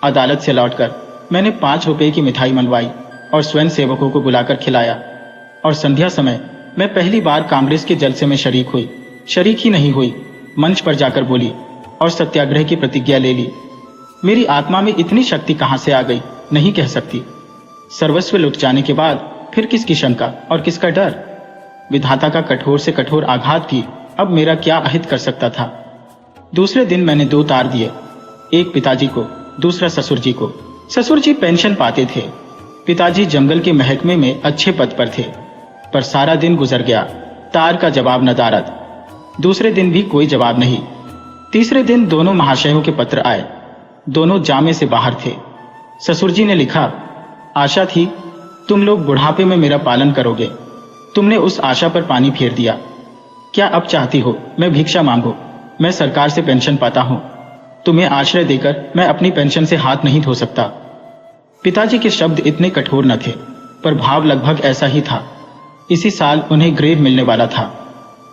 Speaker 1: अदालत से लौटकर मैंने 5 रुपए की मिठाई मनवाई और स्वयं सेवकों को बुलाकर खिलाया। और संध्या समय मैं पहली बार कांग्रेस के जलसे में शरीक ही नहीं हुई, मंच पर जाकर बोली और सत्याग्रह की प्रतिज्ञा ले ली। मेरी आत्मा में इतनी शक्ति कहां से आ गई, नहीं कह सकती। सर्वस्व लुट जाने के बाद फिर किसकी शंका और किसका डर? विधाता का कठोर से कठोर आघात भी अब मेरा क्या अहित कर सकता था। दूसरे दिन मैंने 2 तार दिए, एक पिताजी को, दूसरा ससुर जी को। ससुर जी पेंशन पाते थे, पिताजी जंगल के महकमे में अच्छे पद पर थे। पर सारा दिन गुजर गया, तार का जवाब नदारद। दूसरे दिन भी कोई जवाब नहीं। तीसरे दिन दोनों महाशयों के पत्र आए, दोनों जामे से बाहर थे। ससुर जी ने लिखा, आशा थी तुम लोग बुढ़ापे में मेरा पालन करोगे, तुमने उस आशा पर पानी फेर दिया। क्या अब चाहती हो मैं भिक्षा मांगू? मैं सरकार से पेंशन पाता हूं, तुम्हें आश्रय देकर मैं अपनी पेंशन से हाथ नहीं धो सकता। पिताजी के शब्द इतने कठोर न थे, पर भाव लगभग ऐसा ही था। इसी साल उन्हें ग्रेड मिलने वाला था।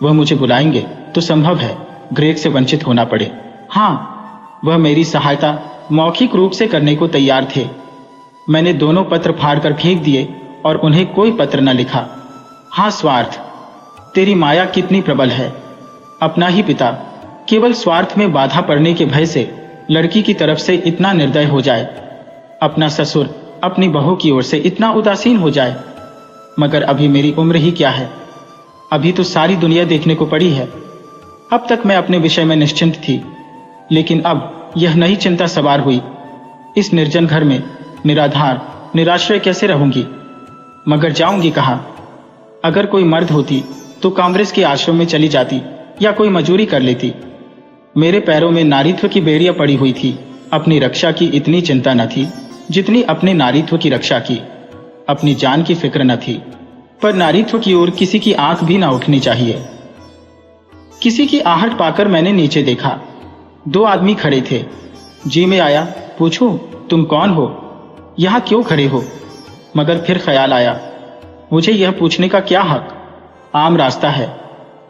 Speaker 1: वह मुझे बुलाएंगे तो संभव है ग्रेड से वंचित होना पड़े। हाँ, वह मेरी सहायता मौखिक रूप से करने को तैयार थे। मैंने दोनों पत्र फाड़कर फेंक दिए और उन्हें कोई पत्र न लिखा। हाँ स्वार्थ, तेरी माया कितनी प्रबल है। अपना ही पिता केवल स्वार्थ में बाधा पड़ने के भय से लड़की की तरफ से इतना निर्दय हो जाए, अपना ससुर अपनी बहू की ओर से इतना उदासीन हो जाए। मगर अभी मेरी उम्र ही क्या है, अभी तो सारी दुनिया देखने को पड़ी है। अब तक मैं अपने विषय में निश्चिंत थी, लेकिन अब यह नई चिंता सवार हुई। इस निर्जन घर में निराधार निराश्रय कैसे रहूंगी? मगर जाऊंगी कहां? अगर कोई मर्द होती तो कांग्रेस के आश्रम में चली जाती या कोई मजूरी कर लेती। मेरे पैरों में नारीत्व की बेड़ियां पड़ी हुई थी। अपनी रक्षा की इतनी चिंता न थी जितनी अपने नारीत्व की रक्षा की। अपनी जान की फिक्र न थी, पर नारीत्व की ओर किसी की आंख भी ना उठनी चाहिए। किसी की आहट पाकर मैंने नीचे देखा, 2 आदमी खड़े थे। जी में आया, पूछूं तुम कौन हो, यहां क्यों खड़े हो? मगर फिर ख्याल आया, मुझे यह पूछने का क्या हक? आम रास्ता है,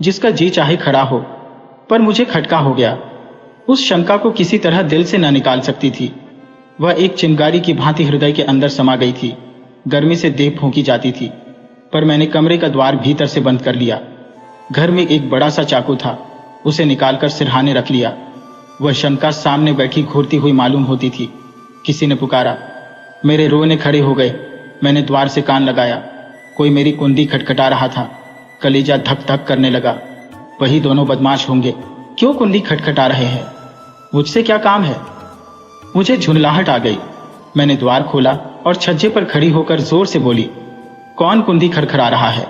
Speaker 1: जिसका जी चाहे खड़ा हो। पर मुझे खटका हो गया। उस शंका को किसी तरह दिल से न निकाल सकती थी। वह एक चिंगारी की भांति हृदय के अंदर समा गई थी। गर्मी से देह फूंकी जाती थी, पर मैंने कमरे का द्वार भीतर से बंद कर लिया। घर में एक बड़ा सा चाकू था, उसे निकालकर सिरहाने रख लिया। वह शंका सामने बैठी घूरती हुई मालूम होती थी। किसी ने पुकारा, मेरे रोने खड़े हो गए। मैंने द्वार से कान लगाया, कोई मेरी कुंडी खटखटा रहा था। कलेजा धक धक करने लगा। वही दोनों बदमाश होंगे, क्यों कुंडी खटखटा रहे हैं? मुझसे क्या काम है? मुझे झुंझलाहट आ गई। मैंने द्वार खोला और छज्जे पर खड़ी होकर जोर से बोली, कौन कुंडी खड़खड़ा रहा है?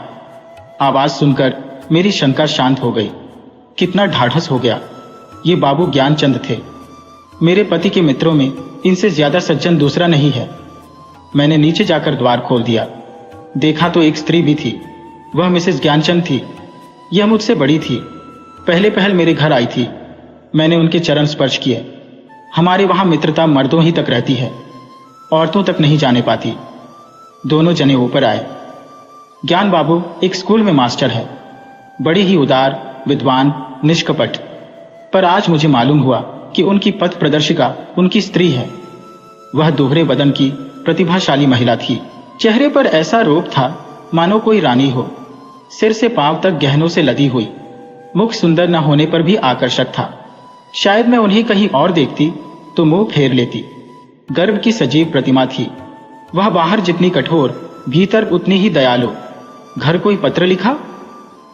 Speaker 1: आवाज सुनकर मेरी शंका शांत हो गई। कितना ढाढ़स हो गया। ये बाबू ज्ञानचंद थे। मेरे पति के मित्रों में इनसे ज्यादा सज्जन दूसरा नहीं है। मैंने नीचे जाकर द्वार खोल दिया। देखा तो एक स्त्री भी थी। वह मिसेस ज्ञानचंद थी। यह मुझसे बड़ी थी। पहले पहल मेरे घर आई थी। मैंने उनके चरण स्पर्श किए। हमारे वहां मित्रता मर्दों ही तक रहती है, औरतों तक नहीं जाने पाती। दोनों जने ऊपर आए। ज्ञान बाबू एक स्कूल में मास्टर है, बड़ी ही उदार, विद्वान, निष्कपट। पर आज मुझे मालूम हुआ कि उनकी पथ प्रदर्शिका उनकी स्त्री है। वह दोहरे बदन की प्रतिभाशाली महिला थी। चेहरे पर ऐसा रूप था मानो कोई रानी हो। सिर से पांव तक गहनों से लदी हुई। मुख सुंदर न होने पर भी आकर्षक था। शायद मैं उन्हें कहीं और देखती तो मुंह फेर लेती। गर्व की सजीव प्रतिमा थी। वह बाहर जितनी कठोर, भीतर उतनी ही दयालु। घर कोई पत्र लिखा?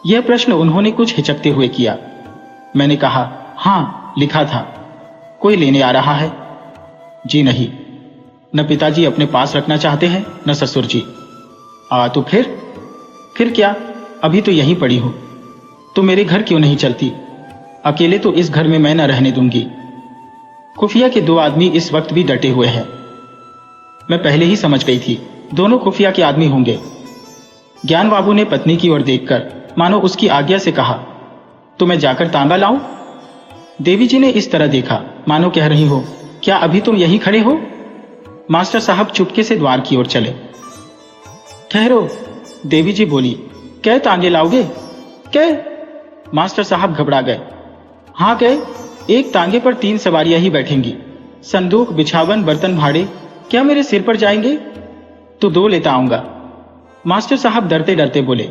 Speaker 1: यह प्रश्न उन्होंने कुछ हिचकते हुए किया। मैंने कहा, हां लिखा था। कोई लेने आ रहा है? जी नहीं। न पिताजी अपने पास रखना चाहते हैं, न ससुर जी। तो फिर क्या? अभी तो यहीं पड़ी हूं। तो मेरे घर क्यों नहीं चलती? अकेले तो इस घर में मैं न रहने दूंगी। खुफिया के 2 आदमी इस वक्त भी डटे हुए हैं। मैं पहले ही समझ गई थी, दोनों खुफिया के आदमी होंगे। ज्ञान बाबू ने पत्नी की ओर देखकर मानो उसकी आज्ञा से कहा, तो मैं जाकर तांगा लाऊं? देवी जी ने इस तरह देखा मानो कह रही हो, क्या अभी तुम यहीं खड़े हो? मास्टर साहब चुपके से द्वार की ओर चले। ठहरो, देवी जी बोली, कै तांगे लाओगे? कै? मास्टर साहब घबरा गए। हाँ कै, एक तांगे पर 3 सवारियां ही बैठेंगी। संदूक, बिछावन, बर्तन भाड़े क्या मेरे सिर पर जाएंगे? तो 2 लेता आऊंगा। मास्टर साहब डरते डरते बोले,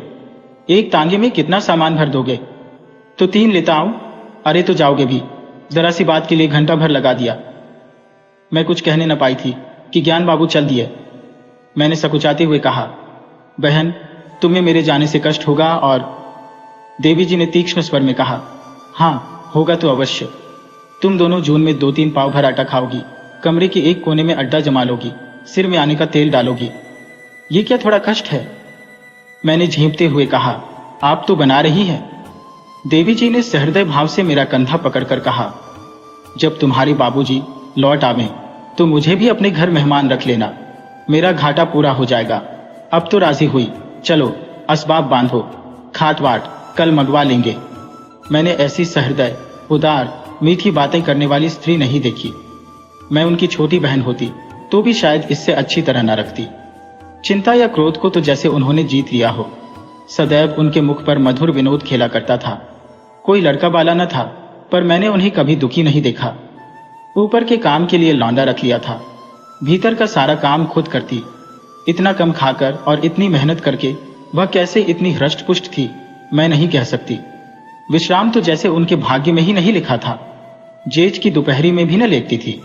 Speaker 1: एक तांगे में कितना सामान भर दोगे? तो 3 लेता आऊं। अरे तो जाओगे भी, जरा सी बात के लिए घंटा भर लगा दिया। मैं कुछ कहने न पाई थी कि ज्ञान बाबू चल दिए। मैंने सकुचाते हुए कहा, बहन, तुम्हें मेरे जाने से कष्ट होगा? और देवी जी ने तीक्ष्ण स्वर में कहा, हाँ होगा तो अवश्य। तुम दोनों जून में 2-3 पाव भर आटा खाओगी, कमरे के एक कोने में अड्डा जमा लोगी, सिर में आने का तेल डालोगी। ये क्या थोड़ा कष्ट है? मैंने झेंपते हुए कहा, आप तो बना रही हैं। देवी जी ने सहृदय भाव से मेरा कंधा पकड़कर कहा, जब तुम्हारे बाबूजी लौट आवें तो मुझे भी अपने घर मेहमान रख लेना, मेरा घाटा पूरा हो जाएगा। अब तो राजी हुई, चलो असबाब बांधो, खाट वाट कल मंगवा लेंगे। मैंने ऐसी सहृदय, उदार, मीठी बातें करने वाली स्त्री नहीं देखी। मैं उनकी छोटी बहन होती तो भी शायद इससे अच्छी तरह न रखती। चिंता या क्रोध को तो जैसे उन्होंने जीत लिया हो। सदैव उनके मुख पर मधुर विनोद खेला करता था। कोई लड़का बाला न था, पर मैंने उन्हें कभी दुखी नहीं देखा। ऊपर के काम के लिए लौंडा रख लिया था, भीतर का सारा काम खुद करती। इतना कम खाकर और इतनी मेहनत करके वह कैसे इतनी हृष्ट पुष्ट थी, मैं नहीं कह सकती। विश्राम तो जैसे उनके भाग्य में ही नहीं लिखा था। जेठ की दोपहरी में भी न लेटती थी।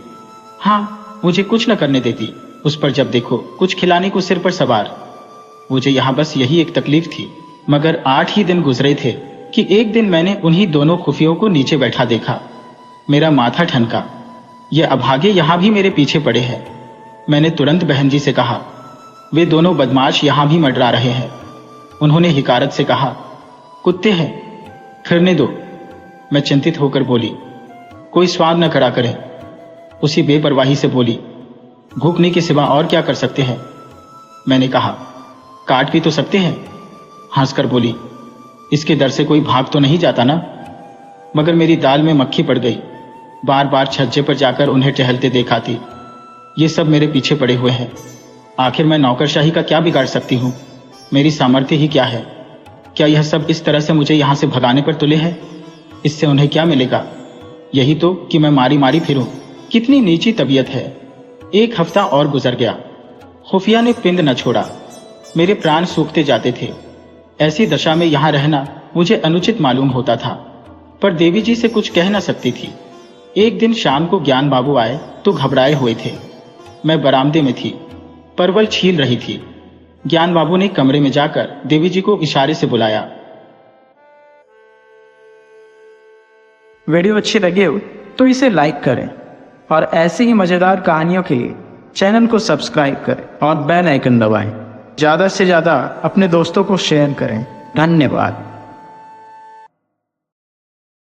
Speaker 1: हाँ, मुझे कुछ न करने देती। उस पर जब देखो कुछ खिलाने को सिर पर सवार। मुझे यहां बस यही एक तकलीफ थी। मगर 8 ही दिन गुजरे थे कि एक दिन मैंने उन्हीं दोनों खुफियों को नीचे बैठा देखा। मेरा माथा ठनका, ये अभागे यहां भी मेरे पीछे पड़े हैं। मैंने तुरंत बहन जी से कहा, वे दोनों बदमाश यहां भी मंडरा रहे हैं। उन्होंने हिकारत से कहा, कुत्ते हैं, फिरने दो। मैं चिंतित होकर बोली, कोई स्वाद न करा करें। उसी बेपरवाही से बोली, भूखने के सिवा और क्या कर सकते हैं? मैंने कहा, काट भी तो सकते हैं। हंसकर बोली, इसके डर से कोई भाग तो नहीं जाता ना? मगर मेरी दाल में मक्खी पड़ गई। बार बार छज्जे पर जाकर उन्हें टहलते देखा थी। ये सब मेरे पीछे पड़े हुए हैं। आखिर मैं नौकरशाही का क्या बिगाड़ सकती हूँ? मेरी सामर्थ्य ही क्या है? क्या यह सब इस तरह से मुझे यहां से भगाने पर तुले हैं? इससे उन्हें क्या मिलेगा? यही तो कि मैं मारी मारी फिरूं। कितनी नीची तबीयत है। 1 हफ्ता और गुजर गया। खुफिया ने पिंड न छोड़ा। मेरे प्राण सूखते जाते थे। ऐसी दशा में यहां रहना मुझे अनुचित मालूम होता था, पर देवी जी से कुछ कह न सकती थी। एक दिन शाम को ज्ञान बाबू आए तो घबराए हुए थे। मैं बरामदे में थी, परवल छील रही थी। ज्ञान बाबू ने कमरे में जाकर देवी जी को इशारे से बुलाया।
Speaker 2: वीडियो अच्छी लगे हो तो इसे लाइक करें और ऐसी ही मजेदार कहानियों के लिए चैनल को सब्सक्राइब करें और बेल आइकन दबाएं। ज़्यादा से ज़्यादा अपने दोस्तों को शेयर करें। धन्यवाद।